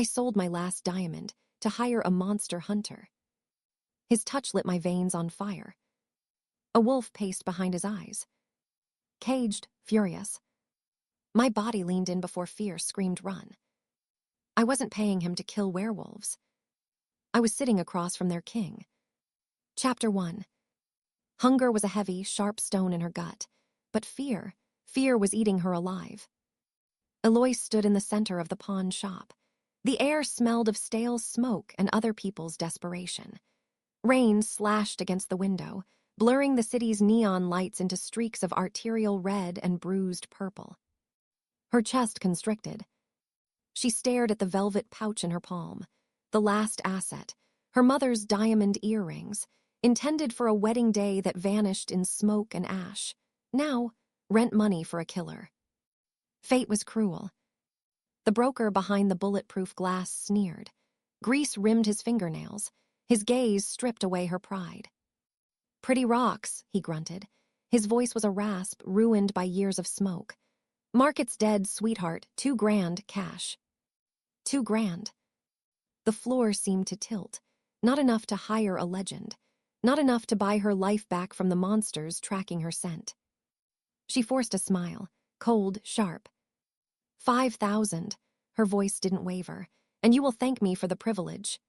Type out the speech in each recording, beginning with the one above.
I sold my last diamond to hire a monster hunter. His touch lit my veins on fire. A wolf paced behind his eyes. Caged, furious. My body leaned in before fear screamed run. I wasn't paying him to kill werewolves. I was sitting across from their king. Chapter 1. Hunger was a heavy, sharp stone in her gut, but fear was eating her alive. Eloise stood in the center of the pawn shop. The air smelled of stale smoke and other people's desperation. Rain slashed against the window, blurring the city's neon lights into streaks of arterial red and bruised purple. Her chest constricted. She stared at the velvet pouch in her palm, the last asset, her mother's diamond earrings, intended for a wedding day that vanished in smoke and ash. Now, rent money for a killer. Fate was cruel. The broker behind the bulletproof glass sneered. Grease rimmed his fingernails. His gaze stripped away her pride. "Pretty rocks," he grunted. His voice was a rasp ruined by years of smoke. "Market's dead, sweetheart. $2,000 cash." $2,000. The floor seemed to tilt. Not enough to hire a legend. Not enough to buy her life back from the monsters tracking her scent. She forced a smile, cold, sharp. 5,000. Her voice didn't waver. "And you will thank me for the privilege."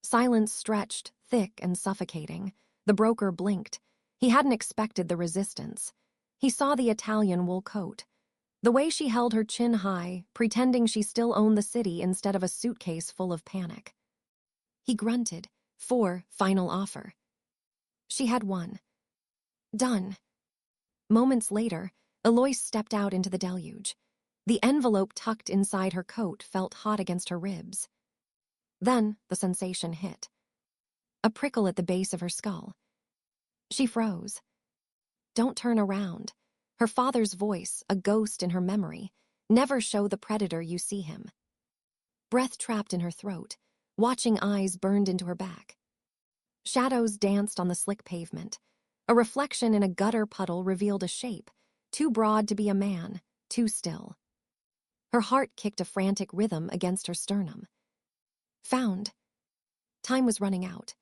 Silence stretched, thick and suffocating. The broker blinked. He hadn't expected the resistance. He saw the Italian wool coat. The way she held her chin high, pretending she still owned the city instead of a suitcase full of panic. He grunted. Final offer. She had won. Done. Moments later, Eloise stepped out into the deluge. The envelope tucked inside her coat felt hot against her ribs. Then the sensation hit. A prickle at the base of her skull. She froze. "Don't turn around." Her father's voice, a ghost in her memory. "Never show the predator you see him." Breath trapped in her throat. Watching eyes burned into her back. Shadows danced on the slick pavement. A reflection in a gutter puddle revealed a shape, too broad to be a man, too still. Her heart kicked a frantic rhythm against her sternum. Found. Time was running out.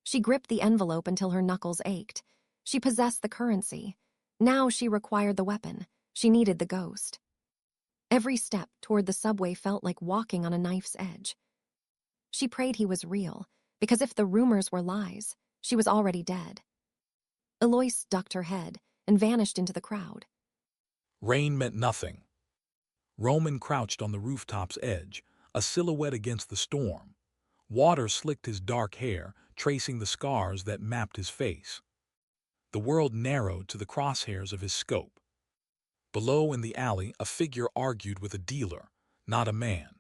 She gripped the envelope until her knuckles ached. She possessed the currency. Now she required the weapon. She needed the ghost. Every step toward the subway felt like walking on a knife's edge. She prayed he was real, because if the rumors were lies, she was already dead. Eloise ducked her head and vanished into the crowd. Rain meant nothing. Roman crouched on the rooftop's edge, a silhouette against the storm. Water slicked his dark hair, tracing the scars that mapped his face. The world narrowed to the crosshairs of his scope. Below in the alley, a figure argued with a dealer, not a man.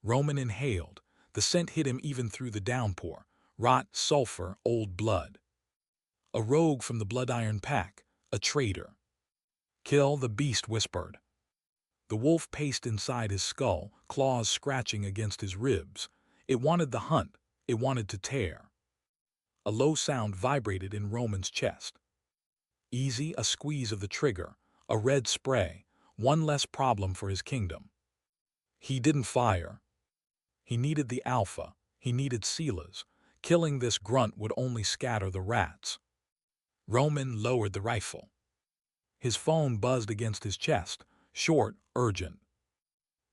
Roman inhaled. The scent hit him even through the downpour. Rot, sulfur, old blood. A rogue from the Blood-Iron Pack, a traitor. "Kill," the beast whispered. The wolf paced inside his skull, claws scratching against his ribs. It wanted the hunt. It wanted to tear. A low sound vibrated in Roman's chest. Easy, a squeeze of the trigger, a red spray, one less problem for his kingdom. He didn't fire. He needed the alpha. He needed Sela's. Killing this grunt would only scatter the rats. Roman lowered the rifle. His phone buzzed against his chest, short, urgent.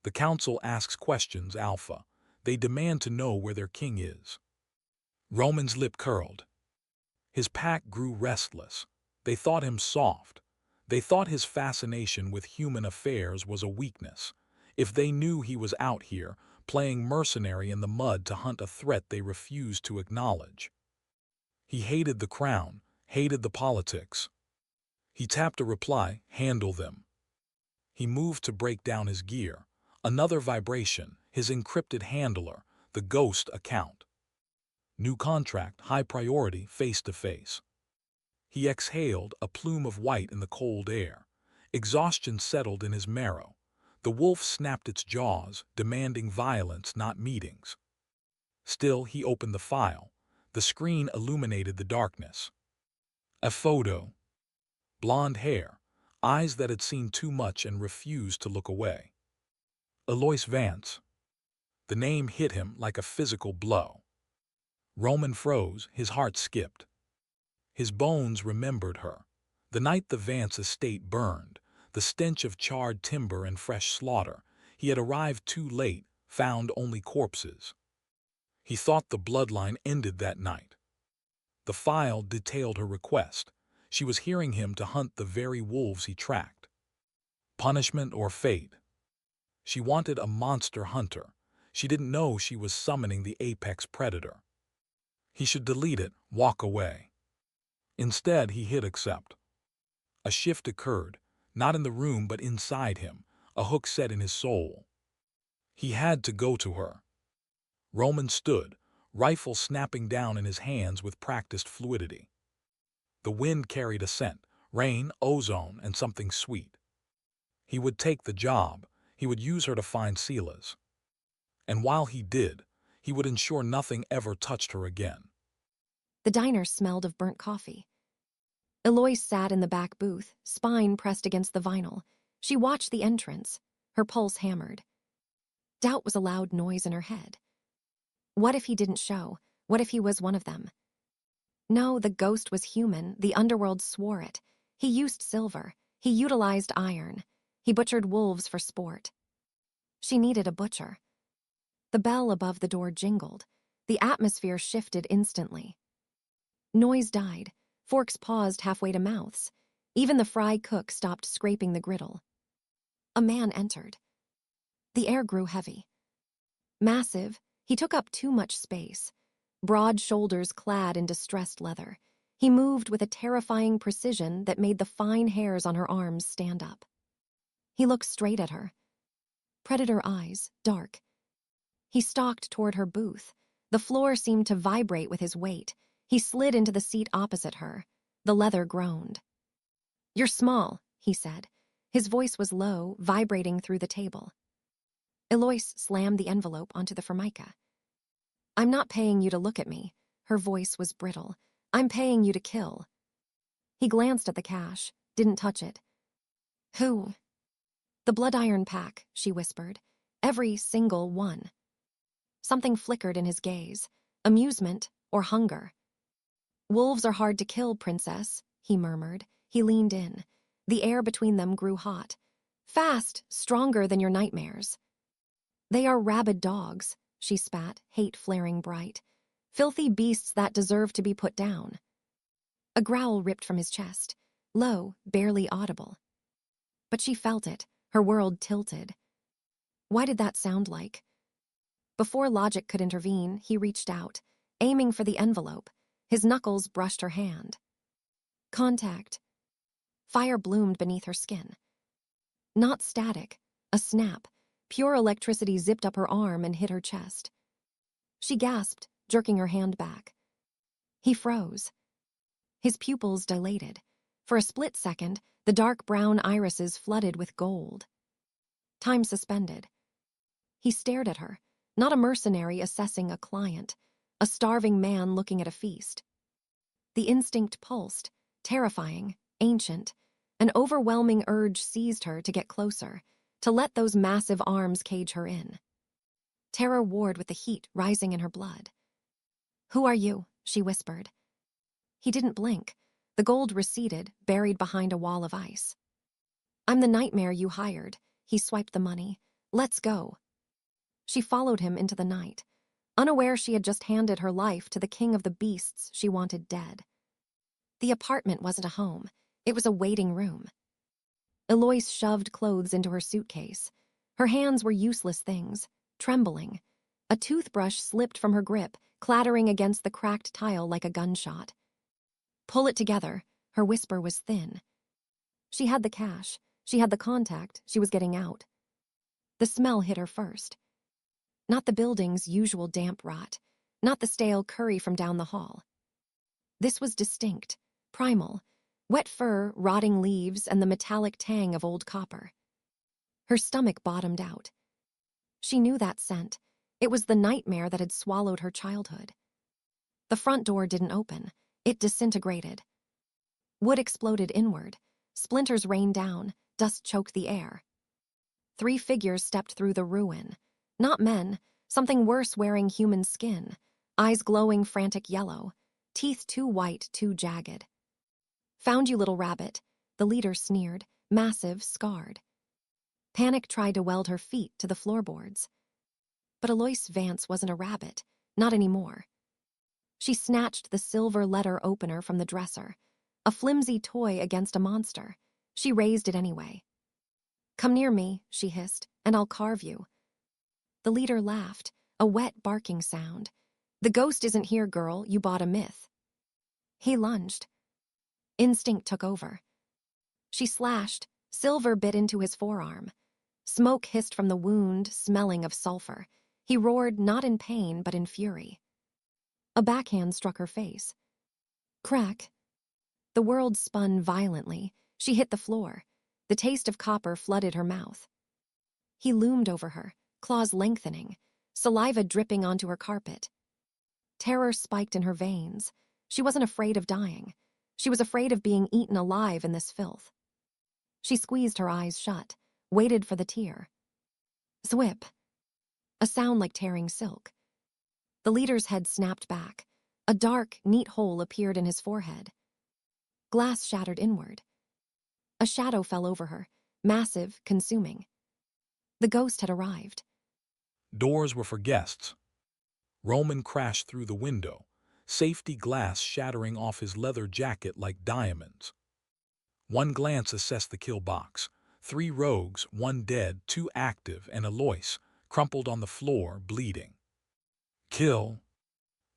"The council asks questions, Alpha. They demand to know where their king is." Roman's lip curled. His pack grew restless. They thought him soft. They thought his fascination with human affairs was a weakness. If they knew he was out here, playing mercenary in the mud to hunt a threat they refused to acknowledge. He hated the crown, hated the politics. He tapped a reply, "Handle them." He moved to break down his gear. Another vibration, his encrypted handler, the ghost account. New contract, high priority, face to face. He exhaled, a plume of white in the cold air. Exhaustion settled in his marrow. The wolf snapped its jaws, demanding violence, not meetings. Still, he opened the file. The screen illuminated the darkness. A photo. Blonde hair, eyes that had seen too much and refused to look away. Eloise Vance. The name hit him like a physical blow. Roman froze, his heart skipped. His bones remembered her. The night the Vance estate burned, the stench of charred timber and fresh slaughter. He had arrived too late, found only corpses. He thought the bloodline ended that night. The file detailed her request. She was hearing him to hunt the very wolves he tracked. Punishment or fate? She wanted a monster hunter. She didn't know she was summoning the apex predator. He should delete it, walk away. Instead, he hit accept. A shift occurred, not in the room but inside him, a hook set in his soul. He had to go to her. Roman stood, rifle snapping down in his hands with practiced fluidity. The wind carried a scent, rain, ozone, and something sweet. He would take the job. He would use her to find Silas. And while he did, he would ensure nothing ever touched her again. The diner smelled of burnt coffee. Eloise sat in the back booth, spine pressed against the vinyl. She watched the entrance, her pulse hammered. Doubt was a loud noise in her head. What if he didn't show? What if he was one of them? No, the ghost was human. The underworld swore it. He used silver. He utilized iron. He butchered wolves for sport. She needed a butcher. The bell above the door jingled. The atmosphere shifted instantly. Noise died. Forks paused halfway to mouths. Even the fry cook stopped scraping the griddle. A man entered. The air grew heavy. Massive, he took up too much space. Broad shoulders clad in distressed leather. He moved with a terrifying precision that made the fine hairs on her arms stand up. He looked straight at her. Predator eyes, dark. He stalked toward her booth. The floor seemed to vibrate with his weight. He slid into the seat opposite her. The leather groaned. "You're small," he said. His voice was low, vibrating through the table. Eloise slammed the envelope onto the formica. "I'm not paying you to look at me." Her voice was brittle. "I'm paying you to kill." He glanced at the cash, didn't touch it. "Who?" "The blood iron pack," she whispered. "Every single one." Something flickered in his gaze. Amusement or hunger. "Wolves are hard to kill, Princess," he murmured. He leaned in. The air between them grew hot. "Fast, stronger than your nightmares." "They are rabid dogs," she spat, hate flaring bright. "Filthy beasts that deserve to be put down." A growl ripped from his chest, low, barely audible. But she felt it, her world tilted. Why did that sound like? Before logic could intervene, he reached out, aiming for the envelope. His knuckles brushed her hand. Contact. Fire bloomed beneath her skin. Not static, a snap. Pure electricity zipped up her arm and hit her chest. She gasped, jerking her hand back. He froze. His pupils dilated. For a split second, the dark brown irises flooded with gold. Time suspended. He stared at her, not a mercenary assessing a client, a starving man looking at a feast. The instinct pulsed, terrifying, ancient. An overwhelming urge seized her to get closer, to let those massive arms cage her in. Terror warred with the heat rising in her blood. "Who are you?" she whispered. He didn't blink. The gold receded, buried behind a wall of ice. "I'm the nightmare you hired." He swiped the money. "Let's go." She followed him into the night, unaware she had just handed her life to the king of the beasts she wanted dead. The apartment wasn't a home. It was a waiting room. Eloise shoved clothes into her suitcase. Her hands were useless things, trembling. A toothbrush slipped from her grip, clattering against the cracked tile like a gunshot. "Pull it together." Her whisper was thin. She had the cash. She had the contact. She was getting out. The smell hit her first. Not the building's usual damp rot. Not the stale curry from down the hall. This was distinct, primal. Wet fur, rotting leaves, and the metallic tang of old copper. Her stomach bottomed out. She knew that scent. It was the nightmare that had swallowed her childhood. The front door didn't open. It disintegrated. Wood exploded inward. Splinters rained down. Dust choked the air. 3 figures stepped through the ruin. Not men. Something worse wearing human skin, eyes glowing frantic yellow, teeth too white, too jagged. "Found you, little rabbit," the leader sneered, massive, scarred. Panic tried to weld her feet to the floorboards. But Eloise Vance wasn't a rabbit, not anymore. She snatched the silver letter opener from the dresser, a flimsy toy against a monster. She raised it anyway. "Come near me," she hissed, "and I'll carve you." The leader laughed, a wet barking sound. "The ghost isn't here, girl, you bought a myth." He lunged. Instinct took over. She slashed, silver bit into his forearm. Smoke hissed from the wound, smelling of sulfur. He roared not in pain, but in fury. A backhand struck her face. Crack. The world spun violently. She hit the floor. The taste of copper flooded her mouth. He loomed over her, claws lengthening, saliva dripping onto her carpet. Terror spiked in her veins. She wasn't afraid of dying. She was afraid of being eaten alive in this filth. She squeezed her eyes shut, waited for the tear. Zwip. A sound like tearing silk. The leader's head snapped back. A dark, neat hole appeared in his forehead. Glass shattered inward. A shadow fell over her, massive, consuming. The ghost had arrived. Doors were for guests. Roman crashed through the window, safety glass shattering off his leather jacket like diamonds. One glance assessed the kill box. 3 rogues, 1 dead, 2 active, and Eloise, crumpled on the floor, bleeding. Kill.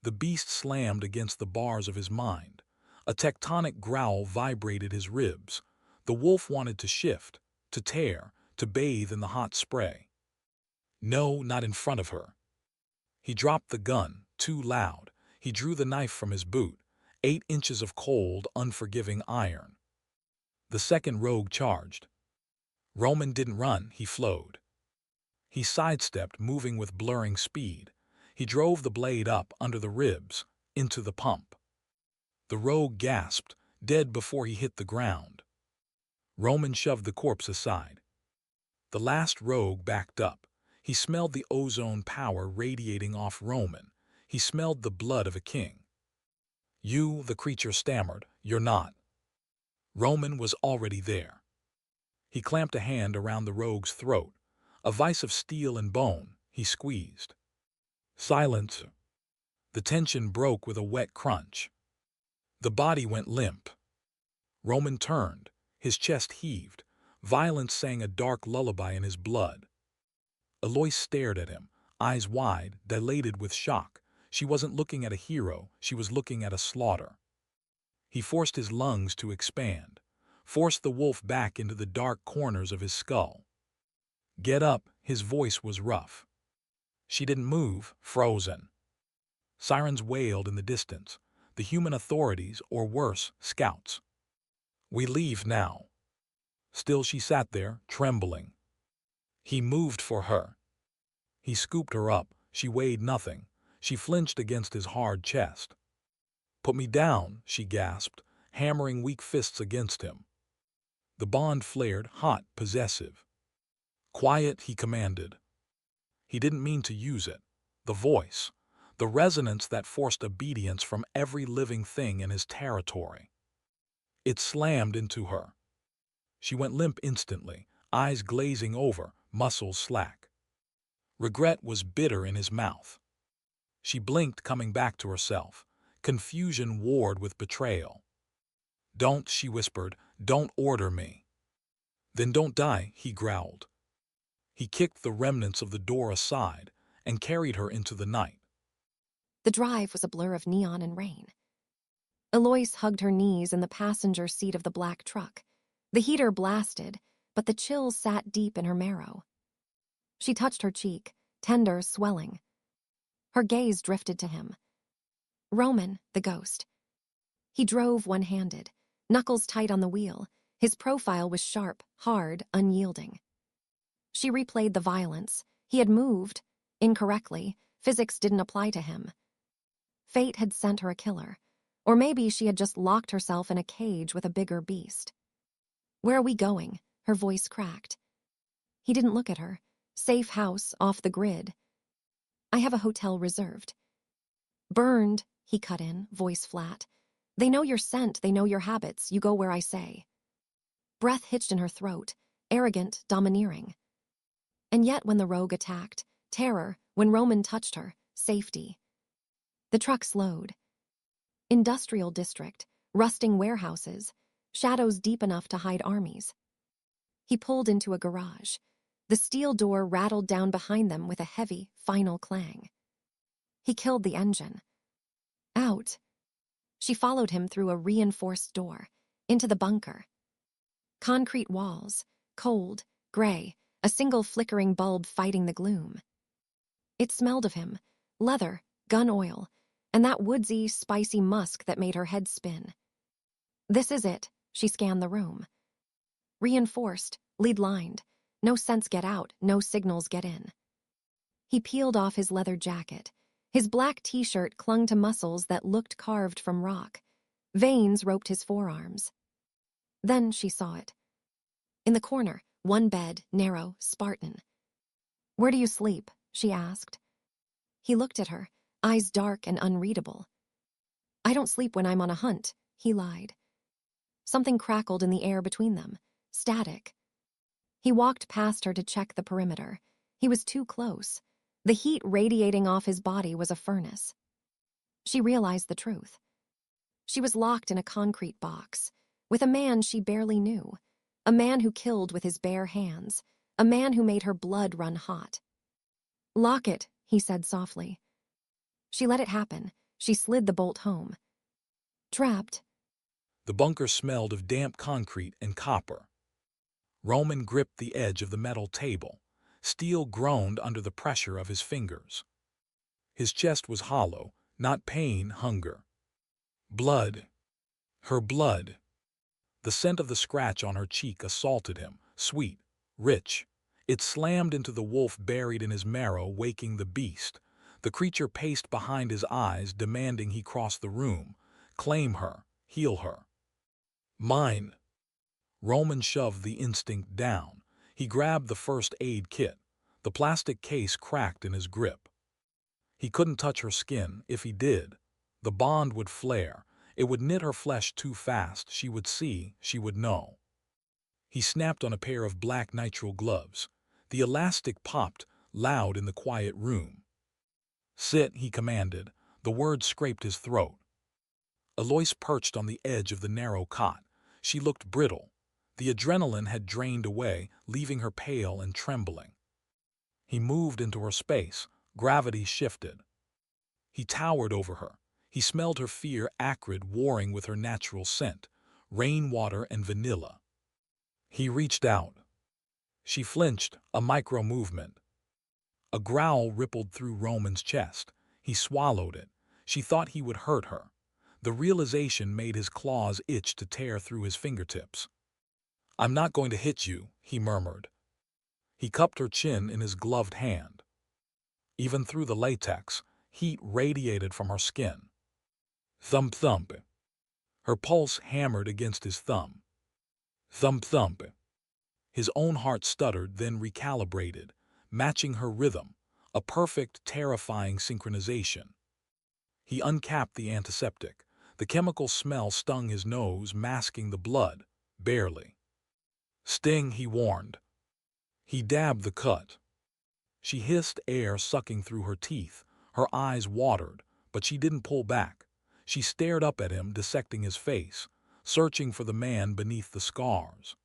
The beast slammed against the bars of his mind. A tectonic growl vibrated his ribs. The wolf wanted to shift, to tear, to bathe in the hot spray. No, not in front of her. He dropped the gun, too loud. He drew the knife from his boot, 8 inches of cold, unforgiving iron. The second rogue charged. Roman didn't run, he flowed. He sidestepped, moving with blurring speed. He drove the blade up under the ribs, into the pump. The rogue gasped, dead before he hit the ground. Roman shoved the corpse aside. The last rogue backed up. He smelled the ozone power radiating off Roman. He smelled the blood of a king. "You," the creature stammered, "you're not." Roman was already there. He clamped a hand around the rogue's throat. A vice of steel and bone, he squeezed. Silence. The tension broke with a wet crunch. The body went limp. Roman turned. His chest heaved. Violence sang a dark lullaby in his blood. Eloise stared at him, eyes wide, dilated with shock. She wasn't looking at a hero, she was looking at a slaughter. He forced his lungs to expand, forced the wolf back into the dark corners of his skull. "Get up," his voice was rough. She didn't move, frozen. Sirens wailed in the distance, the human authorities, or worse, scouts. "We leave now." Still she sat there, trembling. He moved for her. He scooped her up. She weighed nothing. She flinched against his hard chest. "Put me down," she gasped, hammering weak fists against him. The bond flared, hot, possessive. "Quiet," he commanded. He didn't mean to use it. The voice, the resonance that forced obedience from every living thing in his territory. It slammed into her. She went limp instantly, eyes glazing over, muscles slack. Regret was bitter in his mouth. She blinked, coming back to herself. Confusion warred with betrayal. "Don't," she whispered, "don't order me." "Then don't die," he growled. He kicked the remnants of the door aside and carried her into the night. The drive was a blur of neon and rain. Eloise hugged her knees in the passenger seat of the black truck. The heater blasted, but the chill sat deep in her marrow. She touched her cheek, tender, swelling. Her gaze drifted to him. Roman, the ghost. He drove one-handed, knuckles tight on the wheel. His profile was sharp, hard, unyielding. She replayed the violence. He had moved. Incorrectly. Physics didn't apply to him. Fate had sent her a killer. Or maybe she had just locked herself in a cage with a bigger beast. "Where are we going?" Her voice cracked. He didn't look at her. Safe house, off the grid. I have a hotel reserved. Burned, he cut in, voice flat. They know your scent, they know your habits, you go where I say. Breath hitched in her throat, arrogant, domineering. And yet when the rogue attacked, terror, when Roman touched her, safety. The truck slowed. Industrial district, rusting warehouses, shadows deep enough to hide armies. He pulled into a garage. The steel door rattled down behind them with a heavy, final clang. He killed the engine. Out. She followed him through a reinforced door, into the bunker. Concrete walls, cold, gray, a single flickering bulb fighting the gloom. It smelled of him, leather, gun oil, and that woodsy, spicy musk that made her head spin. This is it, she scanned the room. Reinforced, lead-lined, no sense get out, no signals get in. He peeled off his leather jacket. His black t-shirt clung to muscles that looked carved from rock. Veins roped his forearms. Then she saw it. In the corner, one bed, narrow, Spartan. "Where do you sleep?" she asked. He looked at her, eyes dark and unreadable. "I don't sleep when I'm on a hunt," he lied. Something crackled in the air between them. Static. He walked past her to check the perimeter. He was too close. The heat radiating off his body was a furnace. She realized the truth. She was locked in a concrete box, with a man she barely knew, a man who killed with his bare hands, a man who made her blood run hot. "Lock it," he said softly. She let it happen. She slid the bolt home. Trapped. The bunker smelled of damp concrete and copper. Roman gripped the edge of the metal table. Steel groaned under the pressure of his fingers. His chest was hollow, not pain, hunger. Blood. Her blood. The scent of the scratch on her cheek assaulted him, sweet, rich. It slammed into the wolf buried in his marrow, waking the beast. The creature paced behind his eyes, demanding he cross the room, claim her, heal her. Mine. Roman shoved the instinct down. He grabbed the first aid kit. The plastic case cracked in his grip. He couldn't touch her skin. If he did, the bond would flare. It would knit her flesh too fast. She would see, she would know. He snapped on a pair of black nitrile gloves. The elastic popped, loud in the quiet room. "Sit," he commanded. The words scraped his throat. Eloise perched on the edge of the narrow cot. She looked brittle. The adrenaline had drained away, leaving her pale and trembling. He moved into her space. Gravity shifted. He towered over her. He smelled her fear, acrid, warring with her natural scent, rainwater and vanilla. He reached out. She flinched, a micro-movement. A growl rippled through Roman's chest. He swallowed it. She thought he would hurt her. The realization made his claws itch to tear through his fingertips. "I'm not going to hit you," he murmured. He cupped her chin in his gloved hand. Even through the latex, heat radiated from her skin. Thump thump. Her pulse hammered against his thumb. Thump thump. His own heart stuttered, then recalibrated, matching her rhythm, a perfect, terrifying synchronization. He uncapped the antiseptic. The chemical smell stung his nose, masking the blood, barely. "Sting," he warned. He dabbed the cut. She hissed, air sucking through her teeth. Her eyes watered, but she didn't pull back. She stared up at him, dissecting his face, searching for the man beneath the scars.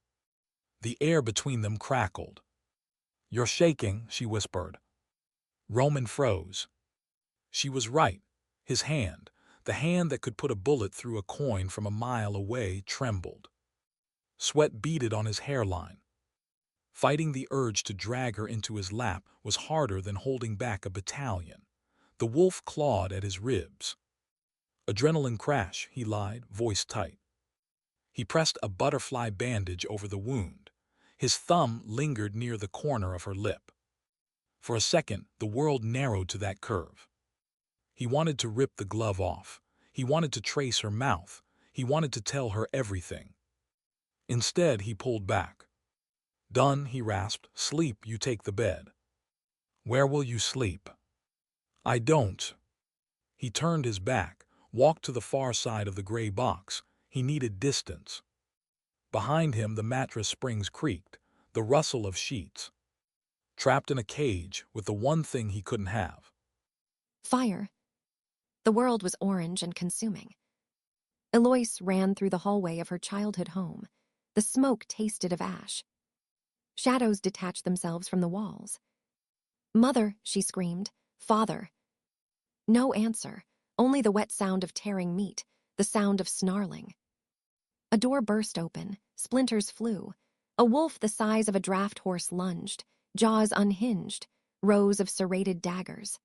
The air between them crackled. "You're shaking," she whispered. Roman froze. She was right. His hand, the hand that could put a bullet through a coin from a mile away, trembled. Sweat beaded on his hairline. Fighting the urge to drag her into his lap was harder than holding back a battalion. The wolf clawed at his ribs. "Adrenaline crash," he lied, voice tight. He pressed a butterfly bandage over the wound. His thumb lingered near the corner of her lip. For a second, the world narrowed to that curve. He wanted to rip the glove off. He wanted to trace her mouth. He wanted to tell her everything. Instead, he pulled back. "Done," he rasped. "Sleep, you take the bed." "Where will you sleep?" I don't. He turned his back, walked to the far side of the gray box. He needed distance. Behind him, the mattress springs creaked, the rustle of sheets. Trapped in a cage with the one thing he couldn't have. Fire. The world was orange and consuming. Eloise ran through the hallway of her childhood home. The smoke tasted of ash. Shadows detached themselves from the walls. "Mother," she screamed. "Father." No answer, only the wet sound of tearing meat, the sound of snarling. A door burst open, splinters flew. A wolf the size of a draft horse lunged, jaws unhinged, rows of serrated daggers.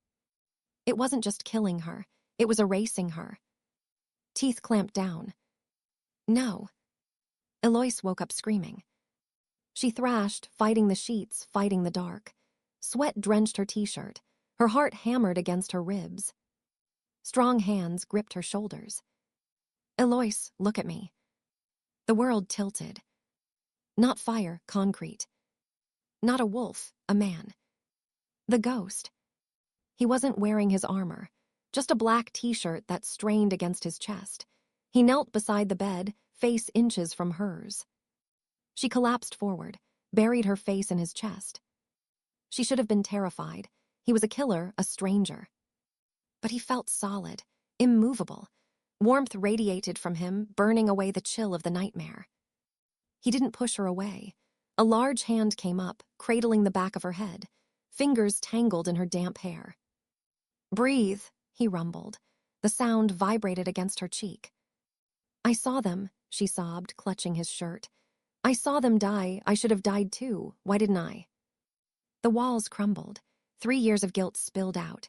It wasn't just killing her, it was erasing her. Teeth clamped down. No. Eloise woke up screaming. She thrashed, fighting the sheets, fighting the dark. Sweat drenched her t-shirt. Her heart hammered against her ribs. Strong hands gripped her shoulders. "Eloise, look at me." The world tilted. Not fire, concrete. Not a wolf, a man. The ghost. He wasn't wearing his armor, just a black t-shirt that strained against his chest. He knelt beside the bed, face inches from hers. She collapsed forward, buried her face in his chest. She should have been terrified. He was a killer, a stranger. But he felt solid, immovable. Warmth radiated from him, burning away the chill of the nightmare. He didn't push her away. A large hand came up, cradling the back of her head. Fingers tangled in her damp hair. "Breathe," he rumbled. The sound vibrated against her cheek. "I saw them," she sobbed, clutching his shirt. "I saw them die. I should have died too. Why didn't I?" The walls crumbled. 3 years of guilt spilled out.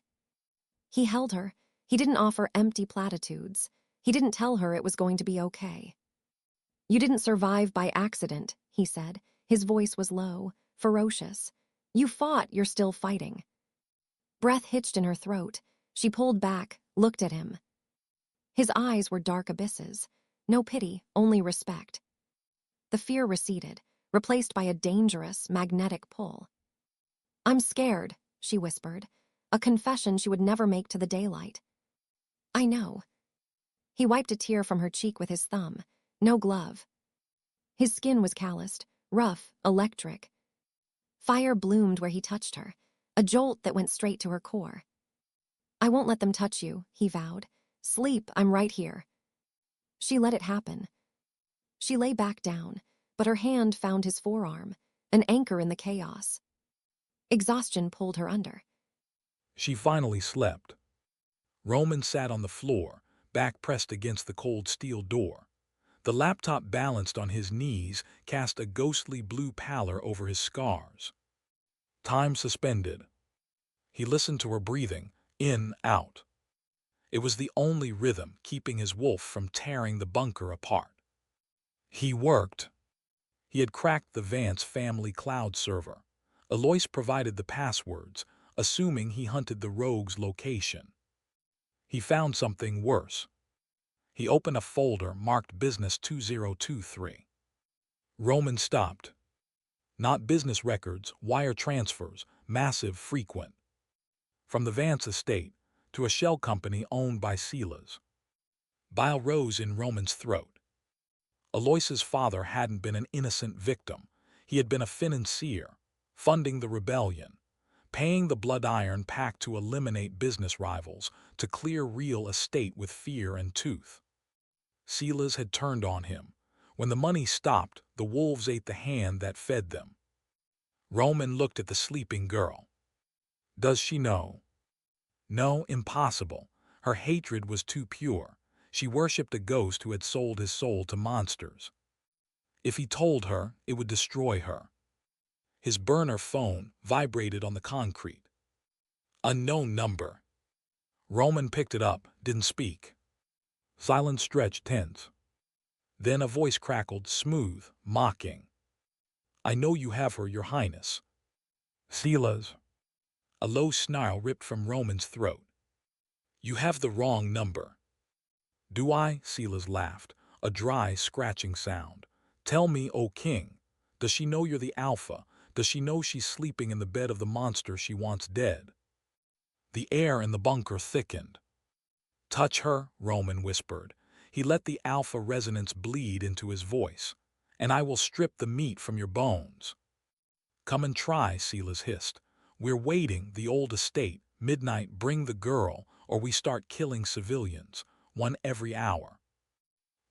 He held her. He didn't offer empty platitudes. He didn't tell her it was going to be okay. "You didn't survive by accident," he said. His voice was low, ferocious. "You fought, you're still fighting." Breath hitched in her throat. She pulled back, looked at him. His eyes were dark abysses. No pity, only respect. The fear receded, replaced by a dangerous, magnetic pull. "I'm scared," she whispered, a confession she would never make to the daylight. "I know." He wiped a tear from her cheek with his thumb. No glove. His skin was calloused, rough, electric. Fire bloomed where he touched her, a jolt that went straight to her core. "I won't let them touch you," he vowed. "Sleep, I'm right here." She let it happen. She lay back down, but her hand found his forearm, an anchor in the chaos. Exhaustion pulled her under. She finally slept. Roman sat on the floor, back pressed against the cold steel door. The laptop balanced on his knees cast a ghostly blue pallor over his scars. Time suspended. He listened to her breathing, in, out. It was the only rhythm keeping his wolf from tearing the bunker apart. He worked. He had cracked the Vance family cloud server. Eloise provided the passwords, assuming he hunted the rogue's location. He found something worse. He opened a folder marked Business 2023. Roman stopped. Not business records, wire transfers, massive, frequent. From the Vance estate to a shell company owned by Silas. Bile rose in Roman's throat. Eloise's father hadn't been an innocent victim. He had been a financier, funding the rebellion, paying the blood iron pact to eliminate business rivals, to clear real estate with fear and tooth. Silas had turned on him. When the money stopped, the wolves ate the hand that fed them. Roman looked at the sleeping girl. Does she know? No, impossible. Her hatred was too pure. She worshipped a ghost who had sold his soul to monsters. If he told her, it would destroy her. His burner phone vibrated on the concrete. Unknown number. Roman picked it up, didn't speak. Silence stretched tense. Then a voice crackled, smooth, mocking. "I know you have her, Your Highness." Silas. A low snarl ripped from Roman's throat. "You have the wrong number." "Do I?" Silas laughed, a dry, scratching sound. "Tell me, O king, does she know you're the Alpha? Does she know she's sleeping in the bed of the monster she wants dead?" The air in the bunker thickened. "Touch her," Roman whispered. He let the alpha resonance bleed into his voice. "And I will strip the meat from your bones." "Come and try," Silas hissed. "We're waiting, the old estate. Midnight, bring the girl, or we start killing civilians, one every hour."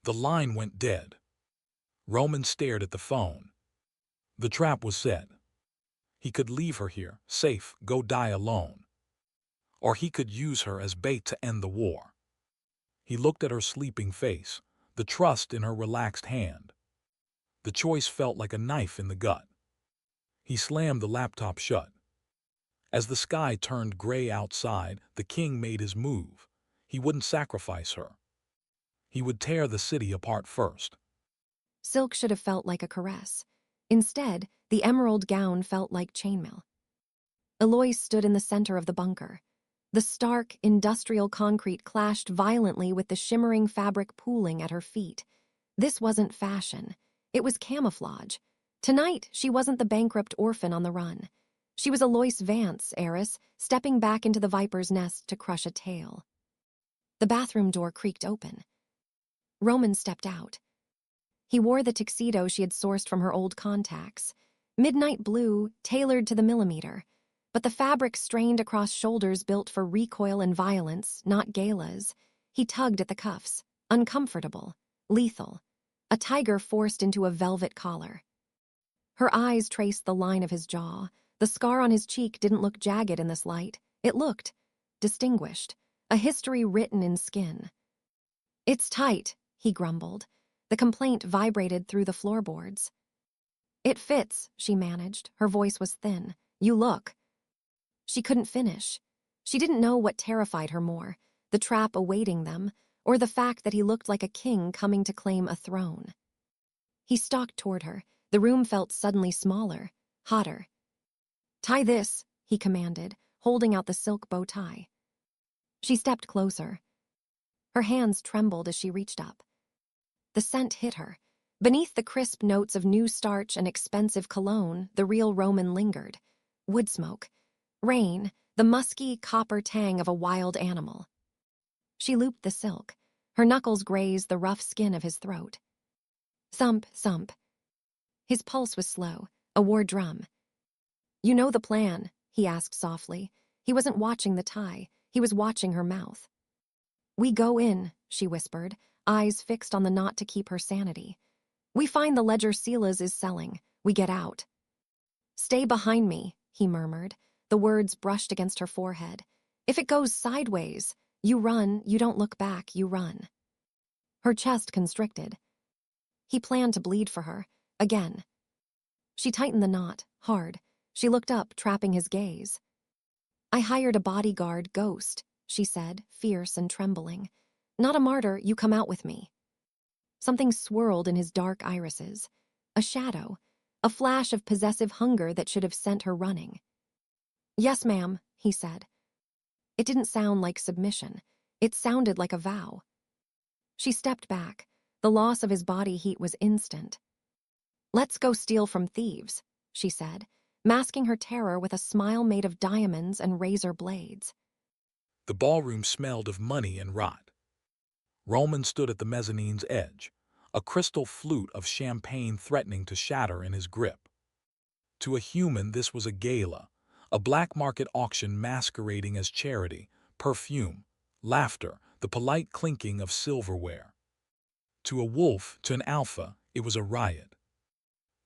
The line went dead. Roman stared at the phone. The trap was set. He could leave her here, safe, go die alone. Or he could use her as bait to end the war. He looked at her sleeping face, the trust in her relaxed hand. The choice felt like a knife in the gut. He slammed the laptop shut. As the sky turned gray outside, the king made his move. He wouldn't sacrifice her. He would tear the city apart first. Silk should have felt like a caress. Instead, the emerald gown felt like chainmail. Eloise stood in the center of the bunker. The stark, industrial concrete clashed violently with the shimmering fabric pooling at her feet. This wasn't fashion. It was camouflage. Tonight, she wasn't the bankrupt orphan on the run. She was Eloise Vance, heiress, stepping back into the viper's nest to crush a tail. The bathroom door creaked open. Roman stepped out. He wore the tuxedo she had sourced from her old contacts. Midnight blue, tailored to the millimeter. But the fabric strained across shoulders built for recoil and violence, not galas. He tugged at the cuffs, uncomfortable, lethal. A tiger forced into a velvet collar. Her eyes traced the line of his jaw. The scar on his cheek didn't look jagged in this light. It looked distinguished, a history written in skin. "It's tight," he grumbled. The complaint vibrated through the floorboards. "It fits," she managed. Her voice was thin. "You look." She couldn't finish. She didn't know what terrified her more, the trap awaiting them, or the fact that he looked like a king coming to claim a throne. He stalked toward her. The room felt suddenly smaller, hotter. "Tie this," he commanded, holding out the silk bow tie. She stepped closer. Her hands trembled as she reached up. The scent hit her. Beneath the crisp notes of new starch and expensive cologne, the real Roman lingered. Wood smoke. Rain, the musky copper tang of a wild animal. She looped the silk. Her knuckles grazed the rough skin of his throat. Thump, thump. His pulse was slow, a war drum. "You know the plan," he asked softly. He wasn't watching the tie. He was watching her mouth. "We go in," she whispered, eyes fixed on the knot to keep her sanity. "We find the ledger Silas is selling. We get out." "Stay behind me," he murmured. The words brushed against her forehead. "If it goes sideways, you run, you don't look back, you run." Her chest constricted. He planned to bleed for her, again. She tightened the knot, hard. She looked up, trapping his gaze. "I hired a bodyguard, Ghost," she said, fierce and trembling. "Not a martyr, you come out with me." Something swirled in his dark irises. A shadow, a flash of possessive hunger that should have sent her running. "Yes, ma'am," he said. It didn't sound like submission. It sounded like a vow. She stepped back. The loss of his body heat was instant. "Let's go steal from thieves," she said, masking her terror with a smile made of diamonds and razor blades. The ballroom smelled of money and rot. Roman stood at the mezzanine's edge, a crystal flute of champagne threatening to shatter in his grip. To a human, this was a gala, a black market auction masquerading as charity, perfume, laughter, the polite clinking of silverware. To a wolf, to an alpha, it was a riot.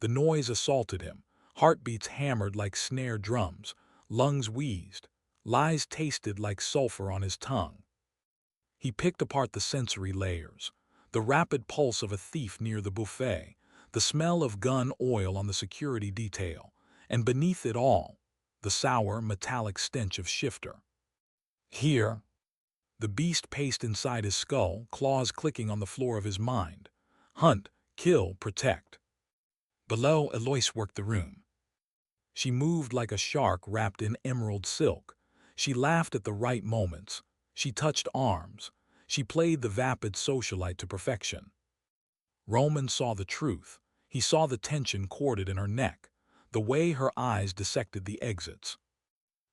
The noise assaulted him, heartbeats hammered like snare drums, lungs wheezed, lies tasted like sulfur on his tongue. He picked apart the sensory layers, the rapid pulse of a thief near the buffet, the smell of gun oil on the security detail, and beneath it all, the sour, metallic stench of shifter. Here, the beast paced inside his skull, claws clicking on the floor of his mind. Hunt, kill, protect. Below, Eloise worked the room. She moved like a shark wrapped in emerald silk. She laughed at the right moments. She touched arms. She played the vapid socialite to perfection. Roman saw the truth. He saw the tension corded in her neck, the way her eyes dissected the exits.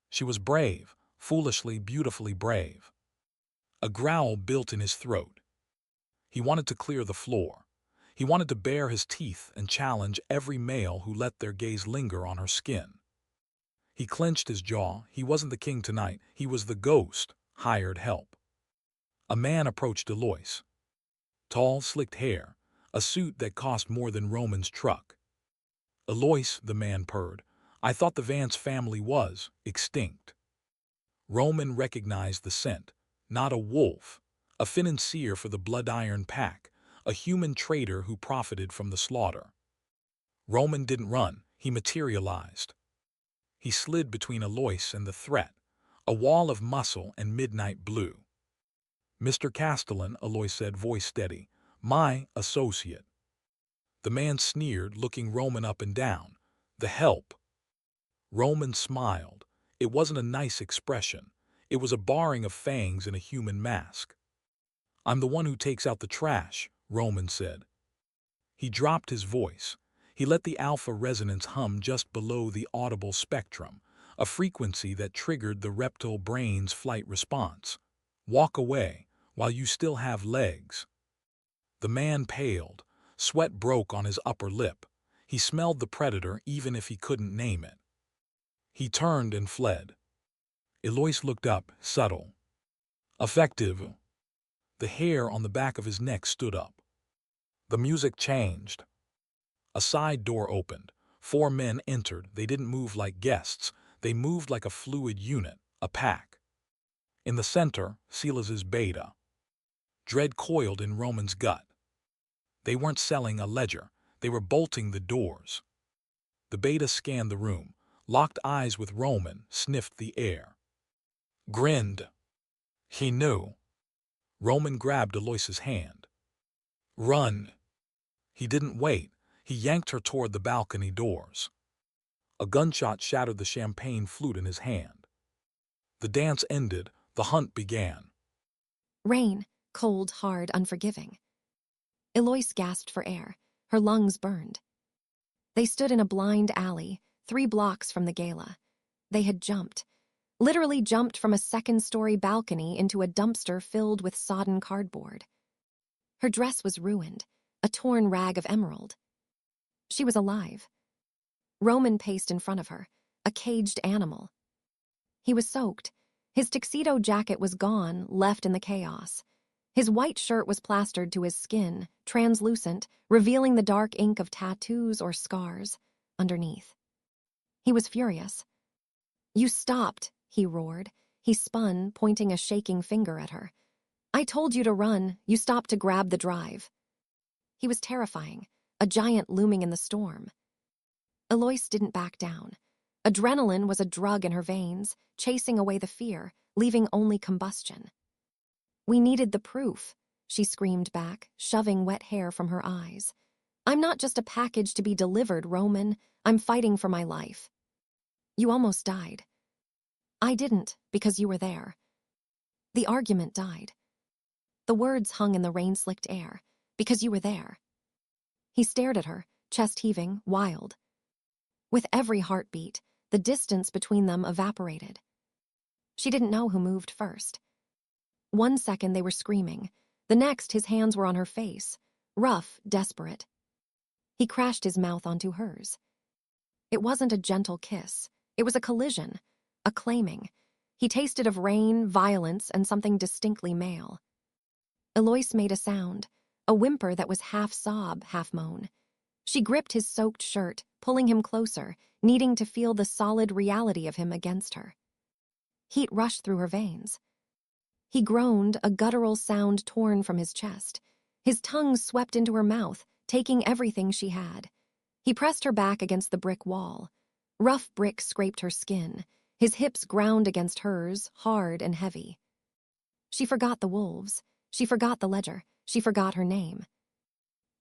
She was brave, foolishly, beautifully brave. A growl built in his throat. He wanted to clear the floor. He wanted to bare his teeth and challenge every male who let their gaze linger on her skin. He clenched his jaw. He wasn't the king tonight. He was the ghost, hired help. A man approached Eloise. Tall, slicked hair, a suit that cost more than Roman's truck. Eloise, the man purred, I thought the Vance family was extinct. Roman recognized the scent. Not a wolf, a financier for the Blood-Iron Pack, a human trader who profited from the slaughter. Roman didn't run, he materialized. He slid between Eloise and the threat, a wall of muscle and midnight blue. Mr. Castellan, Eloise said, voice steady, my associate. The man sneered, looking Roman up and down. The help. Roman smiled. It wasn't a nice expression. It was a baring of fangs in a human mask. I'm the one who takes out the trash, Roman said. He dropped his voice. He let the alpha resonance hum just below the audible spectrum, a frequency that triggered the reptile brain's flight response. Walk away while you still have legs. The man paled. Sweat broke on his upper lip. He smelled the predator even if he couldn't name it. He turned and fled. Eloise looked up, subtle. Effective. The hair on the back of his neck stood up. The music changed. A side door opened. 4 men entered. They didn't move like guests. They moved like a fluid unit, a pack. In the center, Silas's beta. Dread coiled in Roman's gut. They weren't selling a ledger. They were bolting the doors. The beta scanned the room, locked eyes with Roman, sniffed the air. Grinned. He knew. Roman grabbed Eloise's hand. Run. He didn't wait. He yanked her toward the balcony doors. A gunshot shattered the champagne flute in his hand. The dance ended. The hunt began. Rain, cold, hard, unforgiving. Eloise gasped for air. Her lungs burned. They stood in a blind alley, 3 blocks from the gala. They had jumped. Literally jumped from a 2nd-story balcony into a dumpster filled with sodden cardboard. Her dress was ruined, a torn rag of emerald. She was alive. Roman paced in front of her, a caged animal. He was soaked. His tuxedo jacket was gone, left in the chaos. His white shirt was plastered to his skin, translucent, revealing the dark ink of tattoos or scars underneath. He was furious. You stopped, he roared. He spun, pointing a shaking finger at her. I told you to run. You stopped to grab the drive. He was terrifying, a giant looming in the storm. Eloise didn't back down. Adrenaline was a drug in her veins, chasing away the fear, leaving only combustion. We needed the proof, she screamed back, shoving wet hair from her eyes. I'm not just a package to be delivered, Roman. I'm fighting for my life. You almost died. I didn't, because you were there. The argument died. The words hung in the rain-slicked air, because you were there. He stared at her, chest heaving, wild. With every heartbeat, the distance between them evaporated. She didn't know who moved first. 1 second they were screaming. The next his hands were on her face, rough, desperate. He crashed his mouth onto hers. It wasn't a gentle kiss. It was a collision, a claiming. He tasted of rain, violence, and something distinctly male. Eloise made a sound, a whimper that was half sob, half moan. She gripped his soaked shirt, pulling him closer, needing to feel the solid reality of him against her. Heat rushed through her veins. He groaned, a guttural sound torn from his chest. His tongue swept into her mouth, taking everything she had. He pressed her back against the brick wall. Rough brick scraped her skin. His hips ground against hers, hard and heavy. She forgot the wolves. She forgot the ledger. She forgot her name.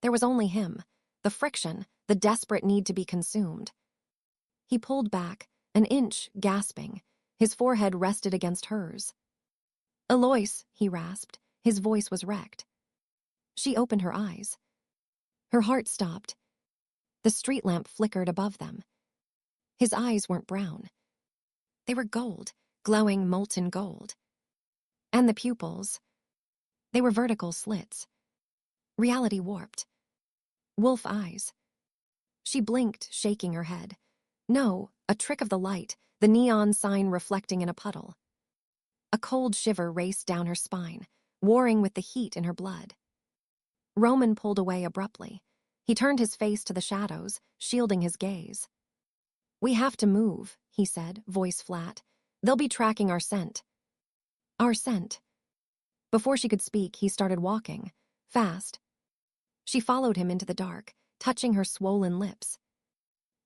There was only him, the friction, the desperate need to be consumed. He pulled back, an inch, gasping. His forehead rested against hers. Eloise, he rasped. His voice was wrecked. She opened her eyes. Her heart stopped. The street lamp flickered above them. His eyes weren't brown. They were gold, glowing molten gold. And the pupils, they were vertical slits. Reality warped. Wolf eyes. She blinked, shaking her head. No, a trick of the light, the neon sign reflecting in a puddle. A cold shiver raced down her spine, warring with the heat in her blood. Roman pulled away abruptly. He turned his face to the shadows, shielding his gaze. "We have to move," he said, voice flat. "They'll be tracking our scent." Our scent. Before she could speak, he started walking, fast. She followed him into the dark, touching her swollen lips.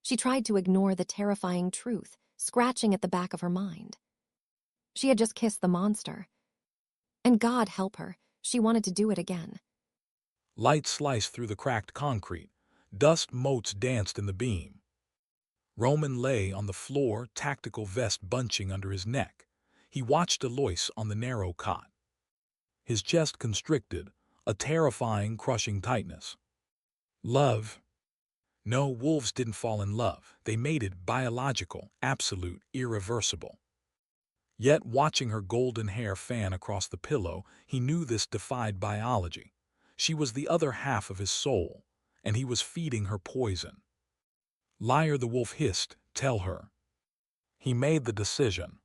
She tried to ignore the terrifying truth, scratching at the back of her mind. She had just kissed the monster. And God help her, she wanted to do it again. Light sliced through the cracked concrete. Dust motes danced in the beam. Roman lay on the floor, tactical vest bunching under his neck. He watched Eloise on the narrow cot. His chest constricted, a terrifying, crushing tightness. Love. No, wolves didn't fall in love. They made it biological, absolute, irreversible. Yet, watching her golden hair fan across the pillow, he knew this defied biology. She was the other half of his soul, and he was feeding her poison. "Liar," the wolf hissed, "tell her." He made the decision.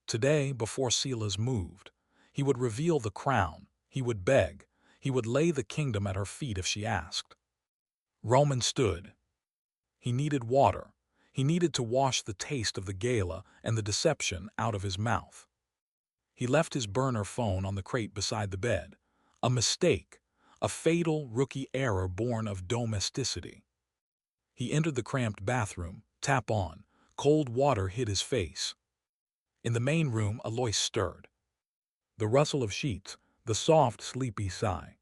Today, before Silas moved, he would reveal the crown, he would beg, he would lay the kingdom at her feet if she asked. Roman stood. He needed water. He needed to wash the taste of the gala and the deception out of his mouth. He left his burner phone on the crate beside the bed. A mistake, a fatal rookie error born of domesticity. He entered the cramped bathroom, tap on. Cold water hit his face. In the main room, Eloise stirred. The rustle of sheets, the soft, sleepy sigh.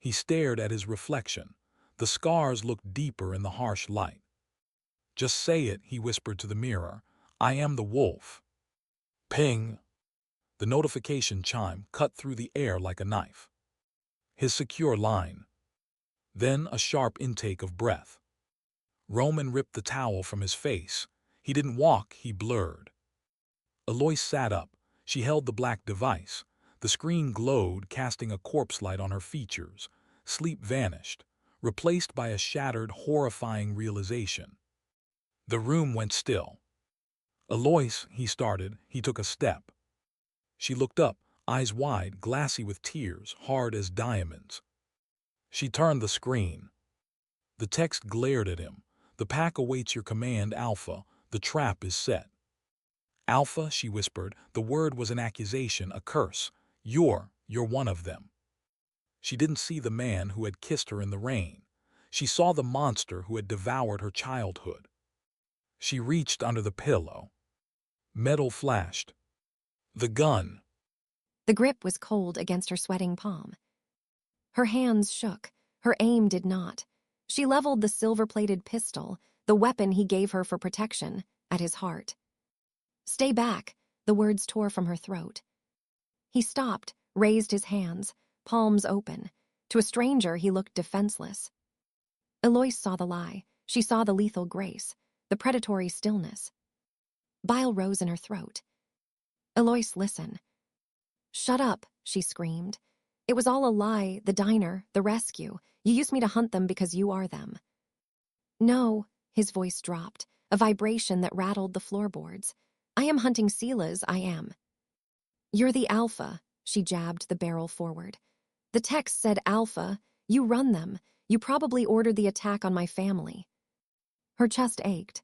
He stared at his reflection. The scars looked deeper in the harsh light. "Just say it," he whispered to the mirror. "I am the wolf." Ping! The notification chime cut through the air like a knife. His secure line. Then a sharp intake of breath. Roman ripped the towel from his face. He didn't walk, he blurred. Eloise sat up. She held the black device. The screen glowed, casting a corpse light on her features. Sleep vanished, replaced by a shattered, horrifying realization. The room went still. "Eloise," he started. He took a step. She looked up, eyes wide, glassy with tears, hard as diamonds. She turned the screen. The text glared at him. "The pack awaits your command, Alpha. The trap is set." "Alpha," she whispered. The word was an accusation, a curse. You're one of them." She didn't see the man who had kissed her in the rain. She saw the monster who had devoured her childhood. She reached under the pillow. Metal flashed. The gun. The grip was cold against her sweating palm. Her hands shook. Her aim did not. She leveled the silver-plated pistol, the weapon he gave her for protection, at his heart. "Stay back," the words tore from her throat. He stopped, raised his hands, palms open. To a stranger, he looked defenseless. Eloise saw the lie. She saw the lethal grace, the predatory stillness. Bile rose in her throat. "Eloise, listen." "Shut up," she screamed. "It was all a lie, the diner, the rescue. You used me to hunt them because you are them." "No," his voice dropped, a vibration that rattled the floorboards. "I am hunting Silas, I am." "You're the Alpha," she jabbed the barrel forward. "The text said Alpha. You run them. You probably ordered the attack on my family." Her chest ached.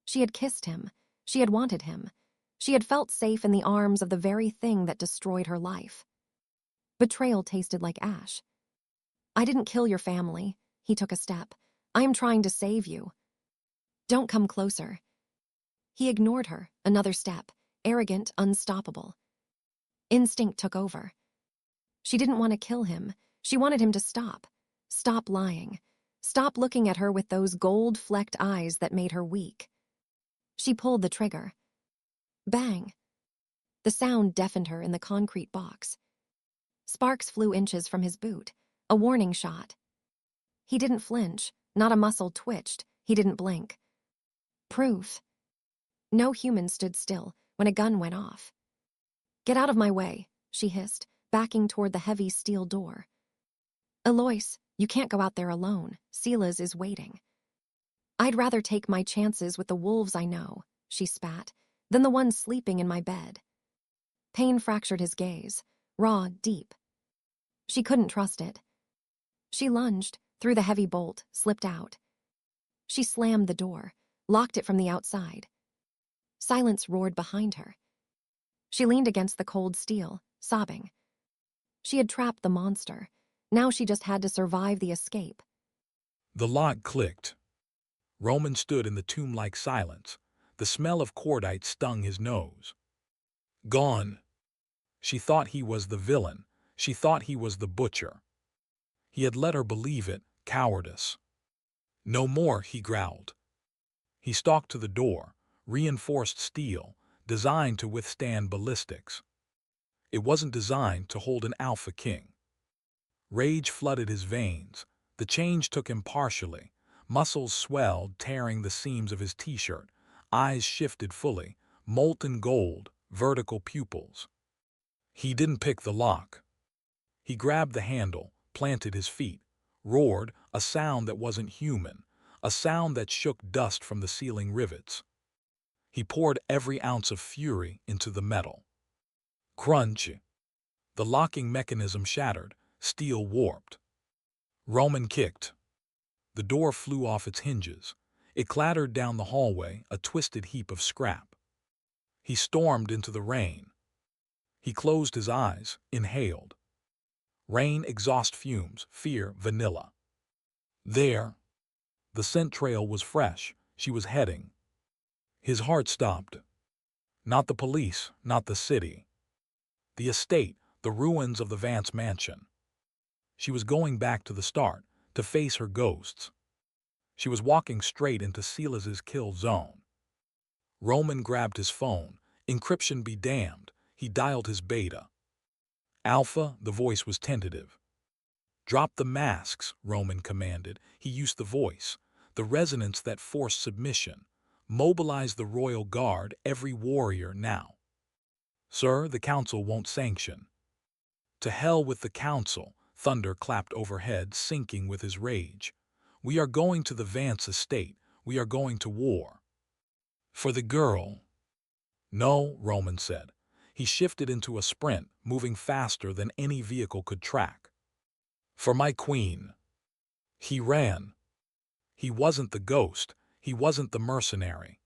She had kissed him. She had wanted him. She had felt safe in the arms of the very thing that destroyed her life. Betrayal tasted like ash. "I didn't kill your family." He took a step. "I am trying to save you." "Don't come closer." He ignored her, another step, arrogant, unstoppable. Instinct took over. She didn't want to kill him. She wanted him to stop. Stop lying. Stop looking at her with those gold-flecked eyes that made her weak. She pulled the trigger. Bang! The sound deafened her in the concrete box. Sparks flew inches from his boot, a warning shot. He didn't flinch, not a muscle twitched, he didn't blink. Proof. No human stood still, when a gun went off. "Get out of my way," she hissed, backing toward the heavy steel door. "Eloise, you can't go out there alone. Silas is waiting." "I'd rather take my chances with the wolves I know," she spat, "than the ones sleeping in my bed." Pain fractured his gaze, raw, deep. She couldn't trust it. She lunged, threw the heavy bolt, slipped out. She slammed the door, locked it from the outside. Silence roared behind her. She leaned against the cold steel, sobbing. She had trapped the monster. Now she just had to survive the escape. The lock clicked. Roman stood in the tomb-like silence. The smell of cordite stung his nose. Gone. She thought he was the villain. She thought he was the butcher. He had let her believe it, cowardice. "No more," he growled. He stalked to the door, reinforced steel, designed to withstand ballistics. It wasn't designed to hold an alpha king. Rage flooded his veins. The change took him partially. Muscles swelled, tearing the seams of his t-shirt. Eyes shifted fully, molten gold, vertical pupils. He didn't pick the lock. He grabbed the handle, planted his feet, roared, a sound that wasn't human, a sound that shook dust from the ceiling rivets. He poured every ounce of fury into the metal. Crunch! The locking mechanism shattered, steel warped. Roman kicked. The door flew off its hinges. It clattered down the hallway, a twisted heap of scrap. He stormed into the rain. He closed his eyes, inhaled. Rain, exhaust fumes, fear, vanilla. There. The scent trail was fresh. She was heading. His heart stopped. Not the police, not the city. The estate, the ruins of the Vance mansion. She was going back to the start, to face her ghosts. She was walking straight into Silas's kill zone. Roman grabbed his phone. Encryption be damned. He dialed his beta. Alpha, the voice was tentative. "Drop the masks," Roman commanded. He used the voice, the resonance that forced submission. "Mobilize the royal guard, every warrior now." "Sir, the council won't sanction." "To hell with the council," thunder clapped overhead, sinking with his rage. "We are going to the Vance estate. We are going to war." "For the girl." "No," Roman said. He shifted into a sprint, moving faster than any vehicle could track. "For my queen." He ran. He wasn't the ghost. He wasn't the mercenary.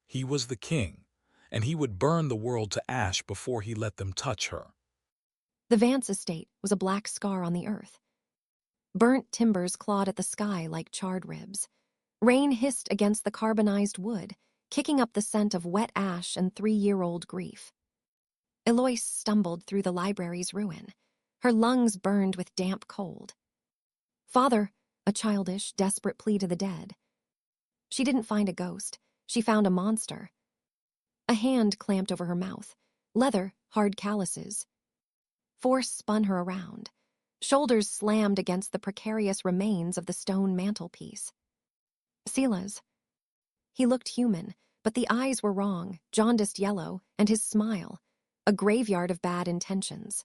He was the king, and he would burn the world to ash before he let them touch her. The Vance estate was a black scar on the earth. Burnt timbers clawed at the sky like charred ribs. Rain hissed against the carbonized wood, kicking up the scent of wet ash and 3-year-old grief. Eloise stumbled through the library's ruin. Her lungs burned with damp cold. "Father," a childish, desperate plea to the dead. She didn't find a ghost. She found a monster. A hand clamped over her mouth. Leather, hard calluses. Force spun her around. Shoulders slammed against the precarious remains of the stone mantelpiece. Silas. He looked human, but the eyes were wrong, jaundiced yellow, and his smile. A graveyard of bad intentions.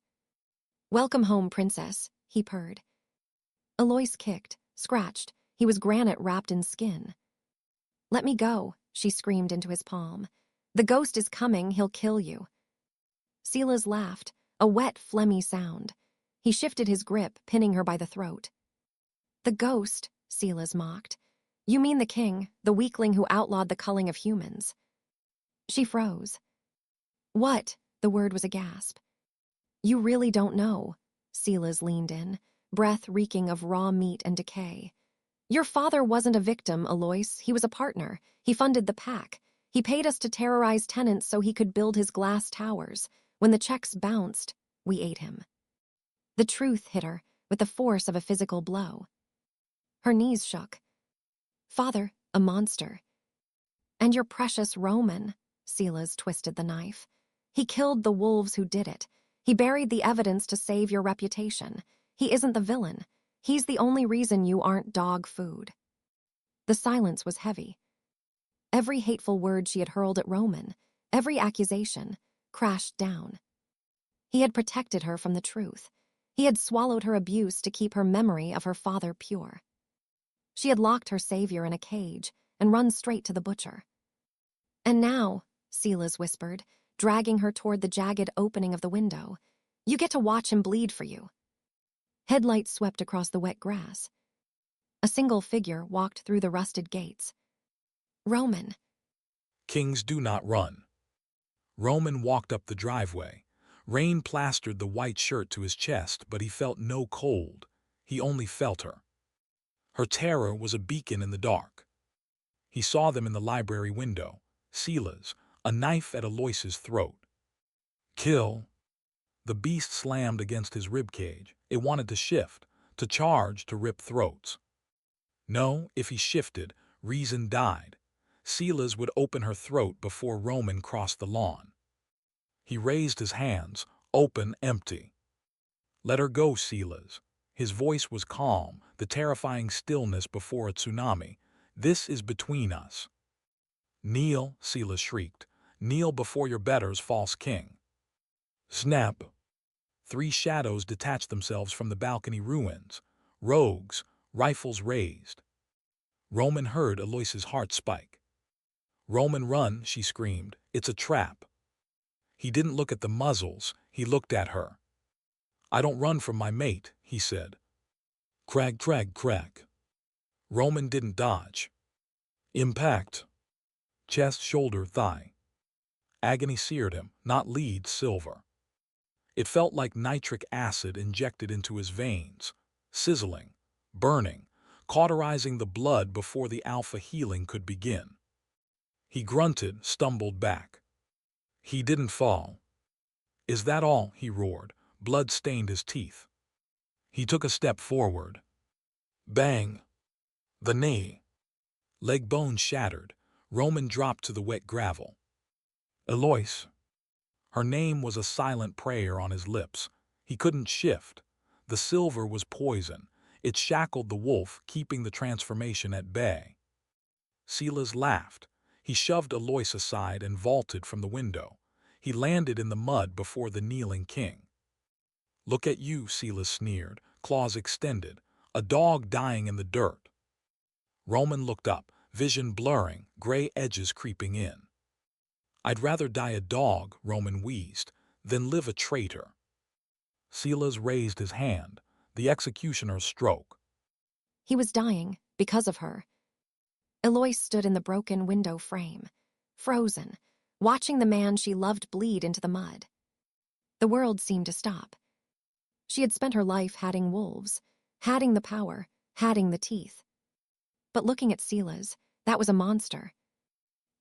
"Welcome home, princess," he purred. Eloise kicked, scratched. He was granite wrapped in skin. "Let me go," she screamed into his palm. "The ghost is coming, he'll kill you." Silas laughed, a wet, phlegmy sound. He shifted his grip, pinning her by the throat. "The ghost," Silas mocked. "You mean the king, the weakling who outlawed the culling of humans." She froze. "What?" The word was a gasp. "You really don't know." Silas leaned in, breath reeking of raw meat and decay. "Your father wasn't a victim, Eloise. He was a partner. He funded the pack. He paid us to terrorize tenants so he could build his glass towers. When the checks bounced, we ate him." The truth hit her with the force of a physical blow. Her knees shook. "Father, a monster. And your precious Roman," Silas twisted the knife. "He killed the wolves who did it. He buried the evidence to save your reputation. He isn't the villain. He's the only reason you aren't dog food." The silence was heavy. Every hateful word she had hurled at Roman, Every accusation crashed down. He had protected her from the truth. He had swallowed her abuse to keep her memory of her father pure. She had locked her savior in a cage and run straight to the butcher. And now, Silas whispered, dragging her toward the jagged opening of the window, you get to watch him bleed for you. Headlights swept across the wet grass. A single figure walked through the rusted gates. Roman. Kings do not run. Roman walked up the driveway. Rain plastered the white shirt to his chest, but he felt no cold. He only felt her. Her terror was a beacon in the dark. He saw them in the library window. Silas, a knife at Eloise's throat. Kill. The beast slammed against his ribcage. It wanted to shift, to charge, to rip throats. No, if he shifted, reason died. Silas would open her throat before Roman crossed the lawn. He raised his hands, open, empty. Let her go, Silas. His voice was calm, the terrifying stillness before a tsunami. This is between us. Kneel, Silas shrieked. Kneel before your betters, false king. Snap. 3 shadows detached themselves from the balcony ruins. Rogues, rifles raised. Roman heard Eloise's heart spike. Roman, run, she screamed. It's a trap. He didn't look at the muzzles, he looked at her. I don't run from my mate, he said. Crag, crag, crag. Roman didn't dodge. Impact. Chest, shoulder, thigh. Agony seared him, not lead, silver. It felt like nitric acid injected into his veins, sizzling, burning, cauterizing the blood before the alpha healing could begin. He grunted, stumbled back. He didn't fall. Is that all? He roared. Blood stained his teeth. He took a step forward. Bang! The knee. Leg bone shattered. Roman dropped to the wet gravel. Eloise. Her name was a silent prayer on his lips. He couldn't shift. The silver was poison. It shackled the wolf, keeping the transformation at bay. Silas laughed. He shoved Eloise aside and vaulted from the window. He landed in the mud before the kneeling king. Look at you, Silas sneered, claws extended, a dog dying in the dirt. Roman looked up, vision blurring, gray edges creeping in. I'd rather die a dog, Roman wheezed, than live a traitor. Silas raised his hand, the executioner's stroke. He was dying because of her. Eloise stood in the broken window frame, frozen, watching the man she loved bleed into the mud. The world seemed to stop. She had spent her life hatting wolves, hatting the power, hatting the teeth. But looking at Silas, that was a monster.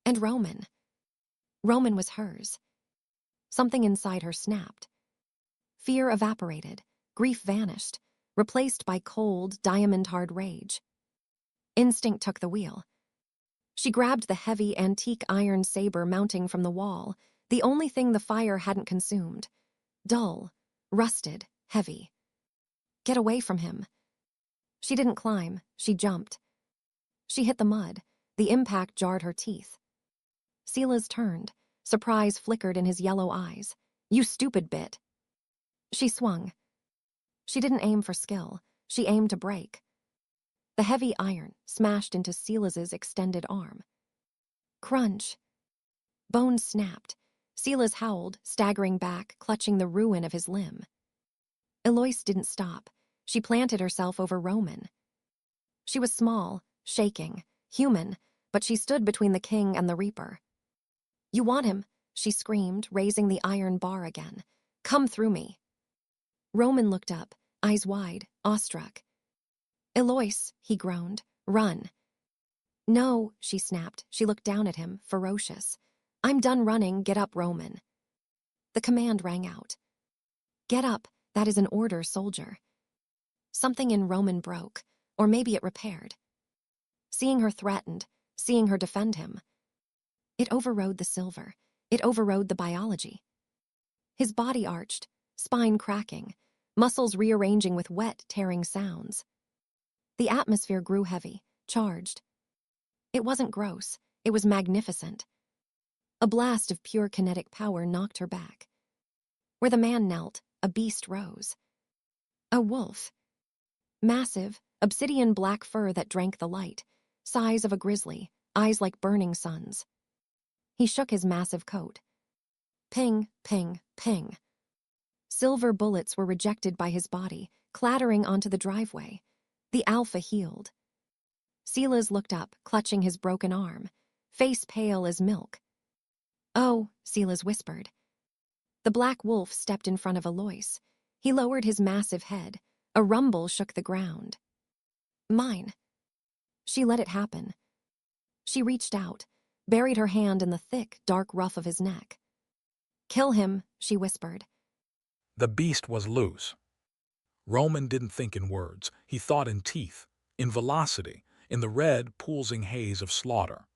And Roman. Roman was hers. Something inside her snapped. Fear evaporated, grief vanished, replaced by cold, diamond-hard rage. Instinct took the wheel. She grabbed the heavy, antique iron saber mounting from the wall, the only thing the fire hadn't consumed. Dull, rusted, heavy. Get away from him. She didn't climb, she jumped. She hit the mud. The impact jarred her teeth. Silas turned. Surprise flickered in his yellow eyes. You stupid bit. She swung. She didn't aim for skill. She aimed to break. The heavy iron smashed into Silas's extended arm. Crunch. Bones snapped. Silas howled, staggering back, clutching the ruin of his limb. Eloise didn't stop. She planted herself over Roman. She was small, shaking, human, but she stood between the king and the reaper. You want him, she screamed, raising the iron bar again. Come through me. Roman looked up, eyes wide, awestruck. Eloise, he groaned, run. No, she snapped. She looked down at him, ferocious. I'm done running, get up, Roman. The command rang out. Get up, that is an order, soldier. Something in Roman broke, or maybe it repaired. Seeing her threatened, seeing her defend him. It overrode the silver. It overrode the biology. His body arched, spine cracking, muscles rearranging with wet, tearing sounds. The atmosphere grew heavy, charged. It wasn't gross. It was magnificent. A blast of pure kinetic power knocked her back. Where the man knelt, a beast rose. A wolf. Massive, obsidian black fur that drank the light, size of a grizzly, eyes like burning suns. He shook his massive coat. Ping, ping, ping. Silver bullets were rejected by his body, clattering onto the driveway. The alpha healed. Silas looked up, clutching his broken arm, face pale as milk. "Oh," Silas whispered. The black wolf stepped in front of Eloise. He lowered his massive head. A rumble shook the ground. "Mine." She let it happen. She reached out, buried her hand in the thick, dark ruff of his neck. "Kill him," she whispered. The beast was loose. Roman didn't think in words. He thought in teeth, in velocity, in the red, pulsing haze of slaughter.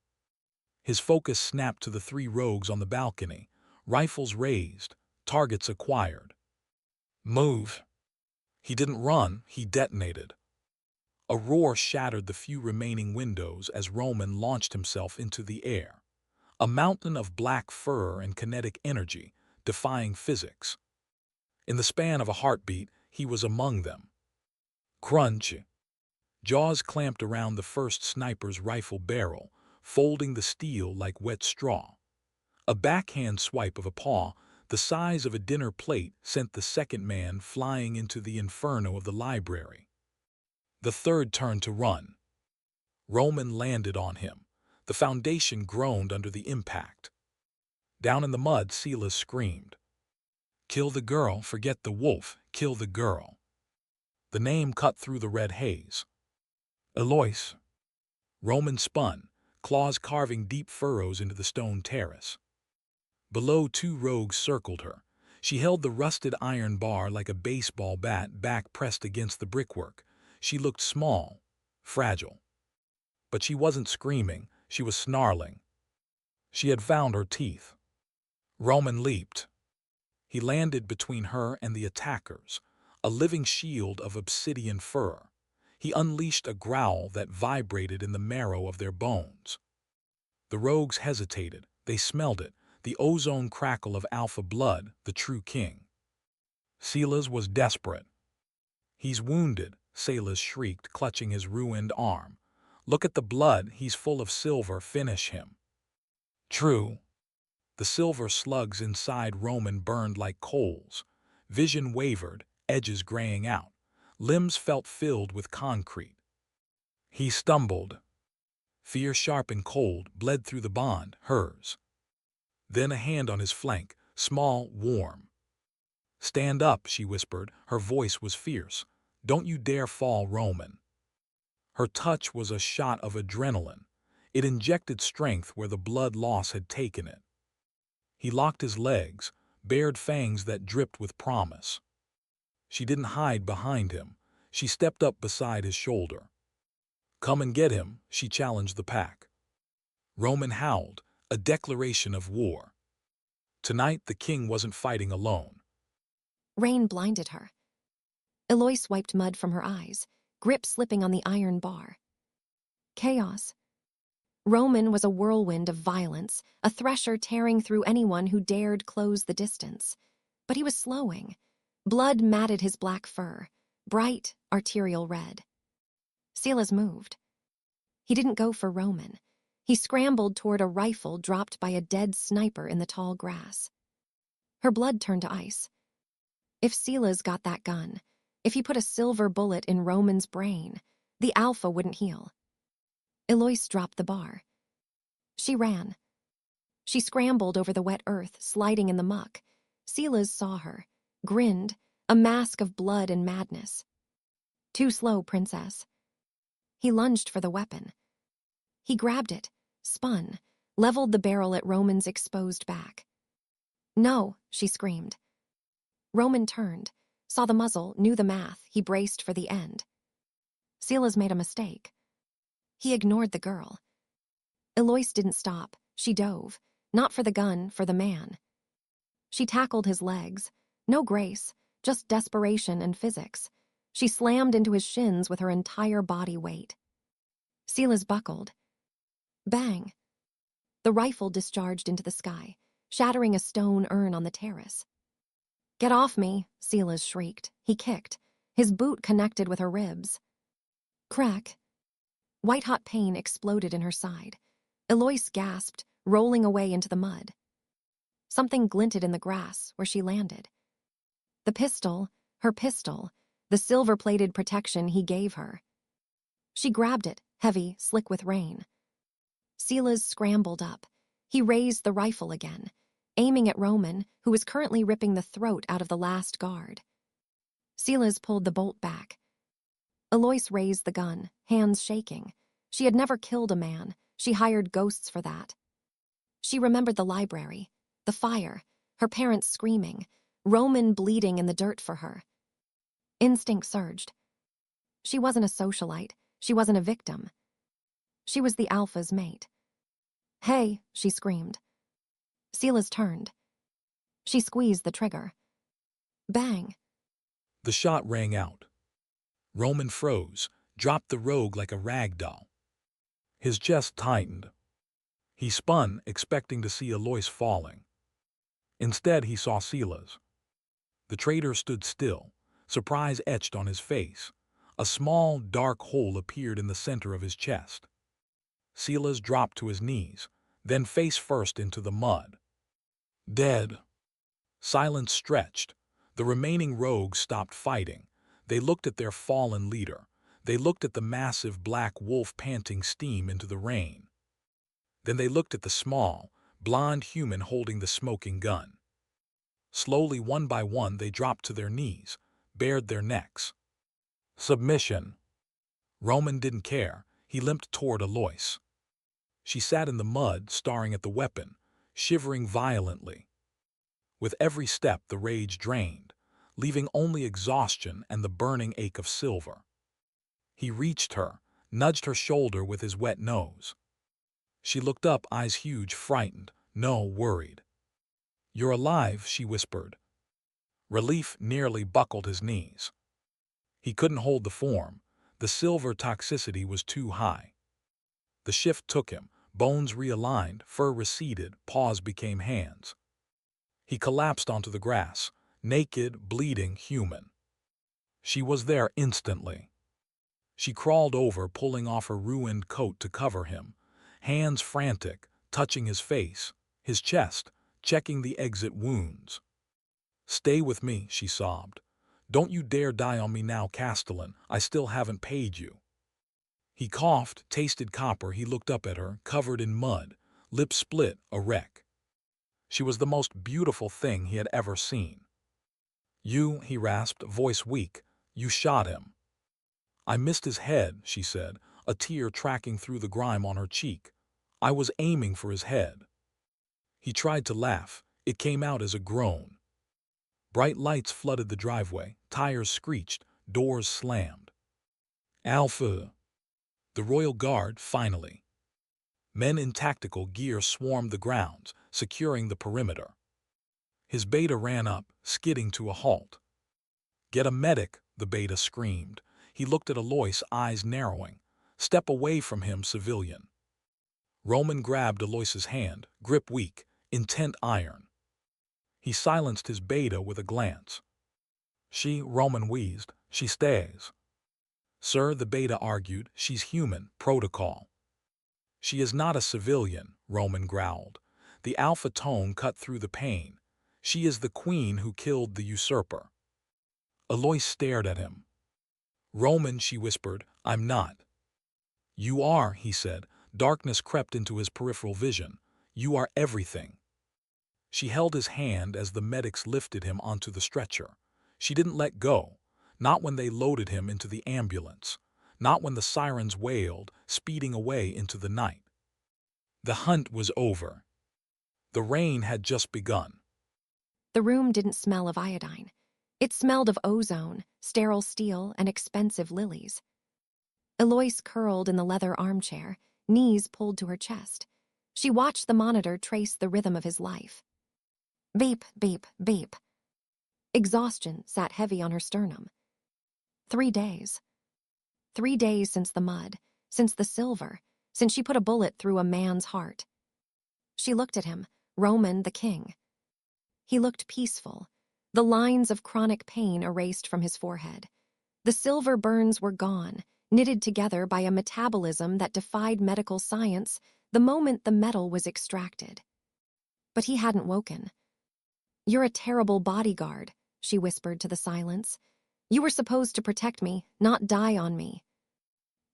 His focus snapped to the three rogues on the balcony, rifles raised, targets acquired. "Move!" He didn't run, he detonated. A roar shattered the few remaining windows as Roman launched himself into the air. A mountain of black fur and kinetic energy, defying physics. In the span of a heartbeat, he was among them. Crunch! Jaws clamped around the first sniper's rifle barrel, folding the steel like wet straw. A backhand swipe of a paw, the size of a dinner plate, sent the second man flying into the inferno of the library. The third turned to run. Roman landed on him. The foundation groaned under the impact. Down in the mud, Silas screamed. "Kill the girl, forget the wolf, kill the girl." The name cut through the red haze. "Eloise." Roman spun, claws carving deep furrows into the stone terrace. Below, two rogues circled her. She held the rusted iron bar like a baseball bat, back pressed against the brickwork. She looked small, fragile. But she wasn't screaming, she was snarling. She had found her teeth. Roman leaped. He landed between her and the attackers, a living shield of obsidian fur. He unleashed a growl that vibrated in the marrow of their bones. The rogues hesitated. They smelled it, the ozone crackle of alpha blood, the true king. Silas was desperate. "He's wounded," Silas shrieked, clutching his ruined arm. "Look at the blood, he's full of silver, finish him." "True." The silver slugs inside Roman burned like coals. Vision wavered, edges graying out. Limbs felt filled with concrete. He stumbled. Fear, sharp and cold, bled through the bond, hers. Then a hand on his flank, small, warm. "Stand up," she whispered. Her voice was fierce. "Don't you dare fall, Roman." Her touch was a shot of adrenaline. It injected strength where the blood loss had taken it. He locked his legs, bared fangs that dripped with promise. She didn't hide behind him. She stepped up beside his shoulder. "Come and get him," she challenged the pack. Roman howled, a declaration of war. Tonight the king wasn't fighting alone. Rain blinded her. Eloise wiped mud from her eyes, grip slipping on the iron bar. Chaos. Roman was a whirlwind of violence, a thresher tearing through anyone who dared close the distance. But he was slowing. Blood matted his black fur, bright, arterial red. Silas moved. He didn't go for Roman. He scrambled toward a rifle dropped by a dead sniper in the tall grass. Her blood turned to ice. If Silas got that gun, if he put a silver bullet in Roman's brain, the alpha wouldn't heal. Eloise dropped the bar. She ran. She scrambled over the wet earth, sliding in the muck. Silas saw her, grinned, a mask of blood and madness. "Too slow, princess." He lunged for the weapon. He grabbed it, spun, leveled the barrel at Roman's exposed back. "No," she screamed. Roman turned, saw the muzzle, knew the math. He braced for the end. Silas made a mistake. He ignored the girl. Eloise didn't stop. She dove, not for the gun, for the man. She tackled his legs. No grace, just desperation and physics. She slammed into his shins with her entire body weight. Silas buckled. Bang. The rifle discharged into the sky, shattering a stone urn on the terrace. "Get off me," Silas shrieked. He kicked. His boot connected with her ribs. Crack. White-hot pain exploded in her side. Eloise gasped, rolling away into the mud. Something glinted in the grass where she landed. The pistol, her pistol, the silver-plated protection he gave her. She grabbed it, heavy, slick with rain. Silas scrambled up. He raised the rifle again, aiming at Roman, who was currently ripping the throat out of the last guard. Silas pulled the bolt back. Eloise raised the gun, hands shaking. She had never killed a man. She hired ghosts for that. She remembered the library, the fire, her parents screaming, Roman bleeding in the dirt for her. Instinct surged. She wasn't a socialite. She wasn't a victim. She was the alpha's mate. "Hey," she screamed. Silas turned. She squeezed the trigger. Bang. The shot rang out. Roman froze, dropped the rogue like a rag doll. His chest tightened. He spun, expecting to see Eloise falling. Instead, he saw Silas. The traitor stood still, surprise etched on his face. A small, dark hole appeared in the center of his chest. Silas dropped to his knees, then face first into the mud. Dead. Silence stretched. The remaining rogues stopped fighting. They looked at their fallen leader. They looked at the massive black wolf panting steam into the rain. Then they looked at the small, blond human holding the smoking gun. Slowly, one by one, they dropped to their knees, bared their necks. Submission. Roman didn't care. He limped toward Eloise. She sat in the mud, staring at the weapon, shivering violently. With every step, the rage drained, leaving only exhaustion and the burning ache of silver. He reached her, nudged her shoulder with his wet nose. She looked up, eyes huge, frightened, no, worried. "You're alive," she whispered. Relief nearly buckled his knees. He couldn't hold the form. The silver toxicity was too high. The shift took him. Bones realigned, fur receded, paws became hands. He collapsed onto the grass, naked, bleeding, human. She was there instantly. She crawled over, pulling off her ruined coat to cover him, hands frantic, touching his face, his chest, checking the exit wounds. "Stay with me," she sobbed. "Don't you dare die on me now, Castellan. I still haven't paid you." He coughed, tasted copper. He looked up at her, covered in mud, lips split, a wreck. She was the most beautiful thing he had ever seen. "You," he rasped, voice weak, "you shot him." "I missed his head," she said, a tear tracking through the grime on her cheek. "I was aiming for his head." He tried to laugh. It came out as a groan. Bright lights flooded the driveway, tires screeched, doors slammed. "Alpha!" The Royal Guard, finally. Men in tactical gear swarmed the grounds, securing the perimeter. His beta ran up, skidding to a halt. "Get a medic," the beta screamed. He looked at Eloise, eyes narrowing. "Step away from him, civilian." Roman grabbed Eloise's hand, grip weak, intent iron. He silenced his beta with a glance. Roman wheezed, "She stays." "Sir," the beta argued, "she's human, protocol." "She is not a civilian," Roman growled. The alpha tone cut through the pain. "She is the queen who killed the usurper." Eloise stared at him. "Roman," she whispered, "I'm not." "You are," he said. Darkness crept into his peripheral vision. "You are everything." She held his hand as the medics lifted him onto the stretcher. She didn't let go, not when they loaded him into the ambulance, not when the sirens wailed, speeding away into the night. The hunt was over. The rain had just begun. The room didn't smell of iodine. It smelled of ozone, sterile steel, and expensive lilies. Eloise curled in the leather armchair, knees pulled to her chest. She watched the monitor trace the rhythm of his life. Beep, beep, beep. Exhaustion sat heavy on her sternum. 3 days. 3 days since the mud, since the silver, since she put a bullet through a man's heart. She looked at him, Roman the king. He looked peaceful, the lines of chronic pain erased from his forehead. The silver burns were gone, knitted together by a metabolism that defied medical science the moment the metal was extracted. But he hadn't woken. "You're a terrible bodyguard," she whispered to the silence. "You were supposed to protect me, not die on me."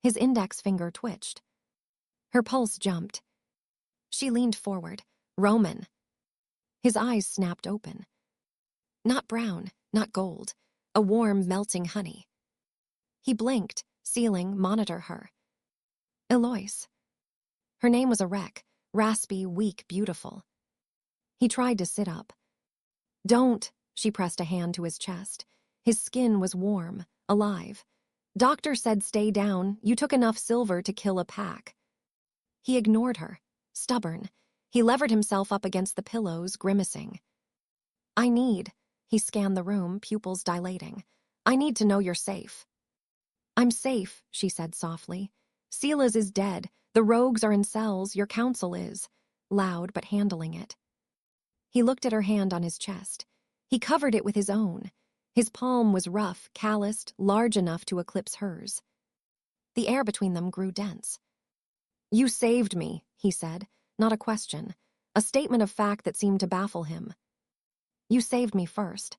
His index finger twitched. Her pulse jumped. She leaned forward. "Roman." His eyes snapped open. Not brown, not gold, a warm, melting honey. He blinked, sealing, monitor her. Eloise. Her name was a wreck, raspy, weak, beautiful. He tried to sit up. "Don't," she pressed a hand to his chest. His skin was warm, alive. "Doctor said stay down, you took enough silver to kill a pack." He ignored her, stubborn. He levered himself up against the pillows, grimacing. He scanned the room, pupils dilating. "I need to know you're safe." "I'm safe," she said softly. "Silas is dead. The rogues are in cells. Your counsel is." Loud, but handling it. He looked at her hand on his chest. He covered it with his own. His palm was rough, calloused, large enough to eclipse hers. The air between them grew dense. "You saved me," he said, not a question, a statement of fact that seemed to baffle him. "You saved me first."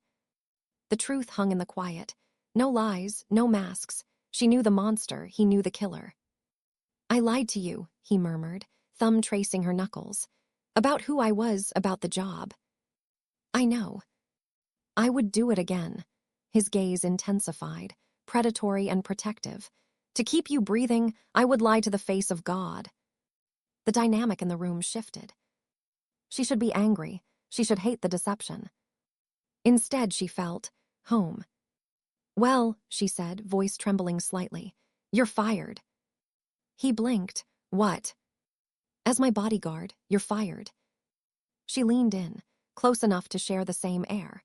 The truth hung in the quiet. No lies, no masks. She knew the monster, he knew the killer. "I lied to you," he murmured, thumb tracing her knuckles. "About who I was, about the job." "I know." "I would do it again." His gaze intensified, predatory and protective. "To keep you breathing, I would lie to the face of God." The dynamic in the room shifted. She should be angry. She should hate the deception. Instead, she felt home. "Well," she said, voice trembling slightly, "you're fired." He blinked. "What?" "As my bodyguard, you're fired." She leaned in, close enough to share the same air.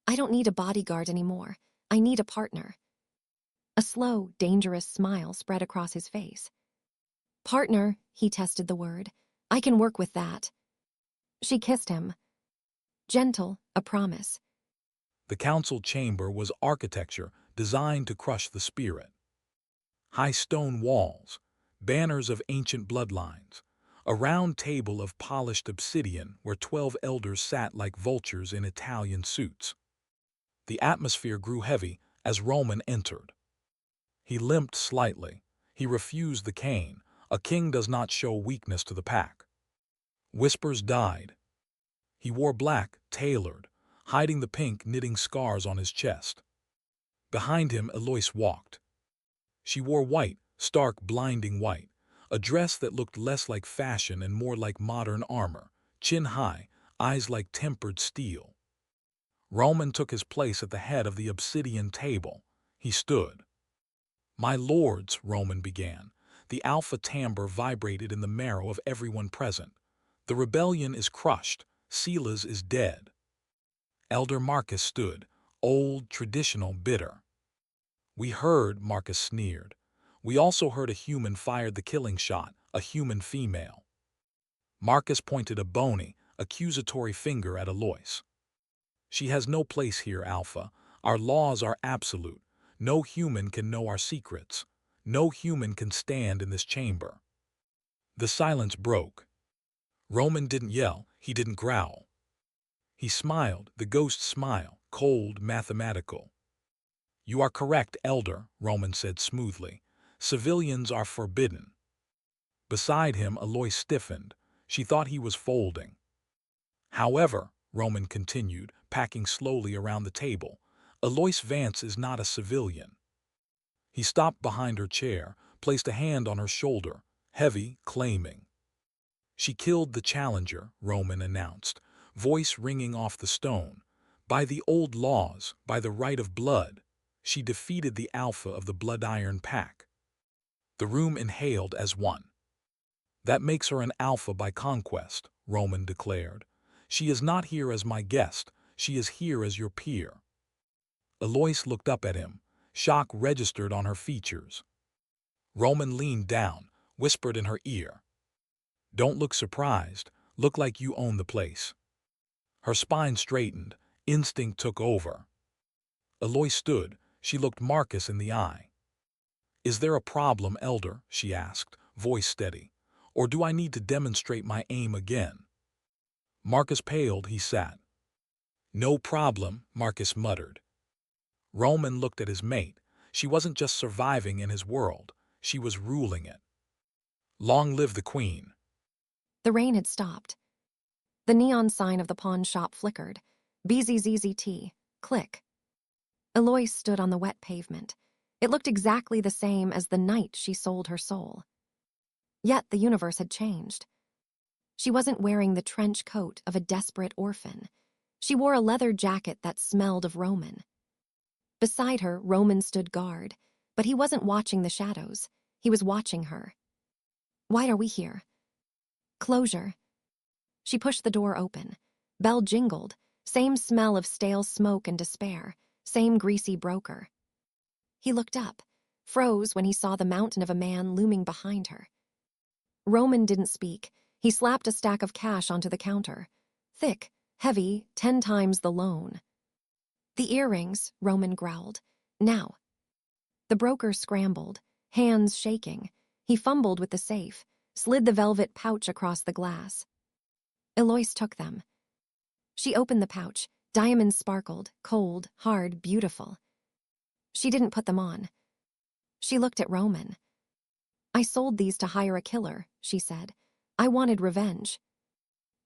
"I don't need a bodyguard anymore. I need a partner." A slow, dangerous smile spread across his face. "Partner," he tested the word. "I can work with that." She kissed him. Gentle, a promise. The council chamber was architecture designed to crush the spirit. High stone walls, banners of ancient bloodlines, a round table of polished obsidian where 12 elders sat like vultures in Italian suits. The atmosphere grew heavy as Roman entered. He limped slightly. He refused the cane. A king does not show weakness to the pack. Whispers died. He wore black, tailored, hiding the pink knitting scars on his chest. Behind him, Eloise walked. She wore white, stark, blinding white, a dress that looked less like fashion and more like modern armor, chin high, eyes like tempered steel. Roman took his place at the head of the obsidian table. He stood. "My lords," Roman began. The alpha timbre vibrated in the marrow of everyone present. "The rebellion is crushed. Silas is dead." Elder Marcus stood, old, traditional, bitter. "We heard," Marcus sneered. "We also heard a human fired the killing shot, a human female." Marcus pointed a bony, accusatory finger at Eloise. "She has no place here, Alpha. Our laws are absolute. No human can know our secrets. No human can stand in this chamber." The silence broke. Roman didn't yell, he didn't growl. He smiled, the ghost smile, cold, mathematical. "You are correct, Elder," Roman said smoothly. "Civilians are forbidden." Beside him, Eloise stiffened. She thought he was folding. "However," Roman continued, packing slowly around the table, "Eloise Vance is not a civilian." He stopped behind her chair, placed a hand on her shoulder, heavy, claiming. "She killed the challenger," Roman announced, voice ringing off the stone. "By the old laws, by the right of blood, she defeated the alpha of the Blood Iron Pack." The room inhaled as one. "That makes her an alpha by conquest," Roman declared. "She is not here as my guest, she is here as your peer." Eloise looked up at him, shock registered on her features. Roman leaned down, whispered in her ear. "Don't look surprised. Look like you own the place. Her spine straightened. Instinct took over. Eloise stood. She looked Marcus in the eye. "Is there a problem, Elder?" she asked, voice steady. "Or do I need to demonstrate my aim again?" Marcus paled. He sat. "No problem," Marcus muttered. Roman looked at his mate. She wasn't just surviving in his world. She was ruling it. Long live the queen. The rain had stopped. The neon sign of the pawn shop flickered. BZZZT. Click. Eloise stood on the wet pavement. It looked exactly the same as the night she sold her soul. Yet the universe had changed. She wasn't wearing the trench coat of a desperate orphan. She wore a leather jacket that smelled of Roman. Beside her, Roman stood guard, but he wasn't watching the shadows. He was watching her. "Why are we here?" "Closure." She pushed the door open. Bell jingled. Same smell of stale smoke and despair. Same greasy broker. He looked up, froze when he saw the mountain of a man looming behind her. Roman didn't speak. He slapped a stack of cash onto the counter. Thick, heavy, 10 times the loan. "The earrings," Roman growled. "Now." The broker scrambled, hands shaking. He fumbled with the safe, slid the velvet pouch across the glass. Eloise took them. She opened the pouch. Diamonds sparkled, cold, hard, beautiful. She didn't put them on. She looked at Roman. "I sold these to hire a killer," she said. "I wanted revenge."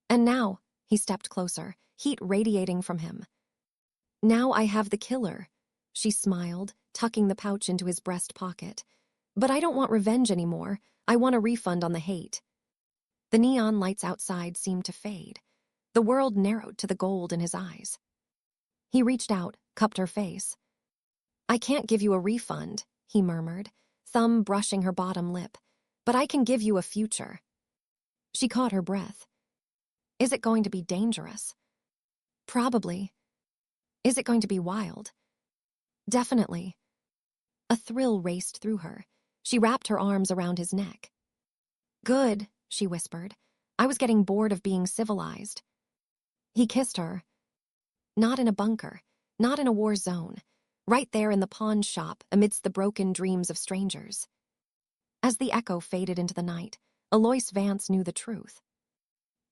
"And now," he stepped closer, heat radiating from him. "Now I have the killer," she smiled, tucking the pouch into his breast pocket. "But I don't want revenge anymore. I want a refund on the hate." The neon lights outside seemed to fade. The world narrowed to the gold in his eyes. He reached out, cupped her face. "I can't give you a refund," he murmured, thumb brushing her bottom lip. "But I can give you a future." She caught her breath. "Is it going to be dangerous?" "Probably." "Is it going to be wild?" "Definitely." A thrill raced through her. She wrapped her arms around his neck. "Good," she whispered. "I was getting bored of being civilized." He kissed her. Not in a bunker, not in a war zone, right there in the pawn shop amidst the broken dreams of strangers. As the echo faded into the night, Eloise Vance knew the truth.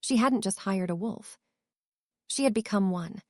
She hadn't just hired a wolf. She had become one.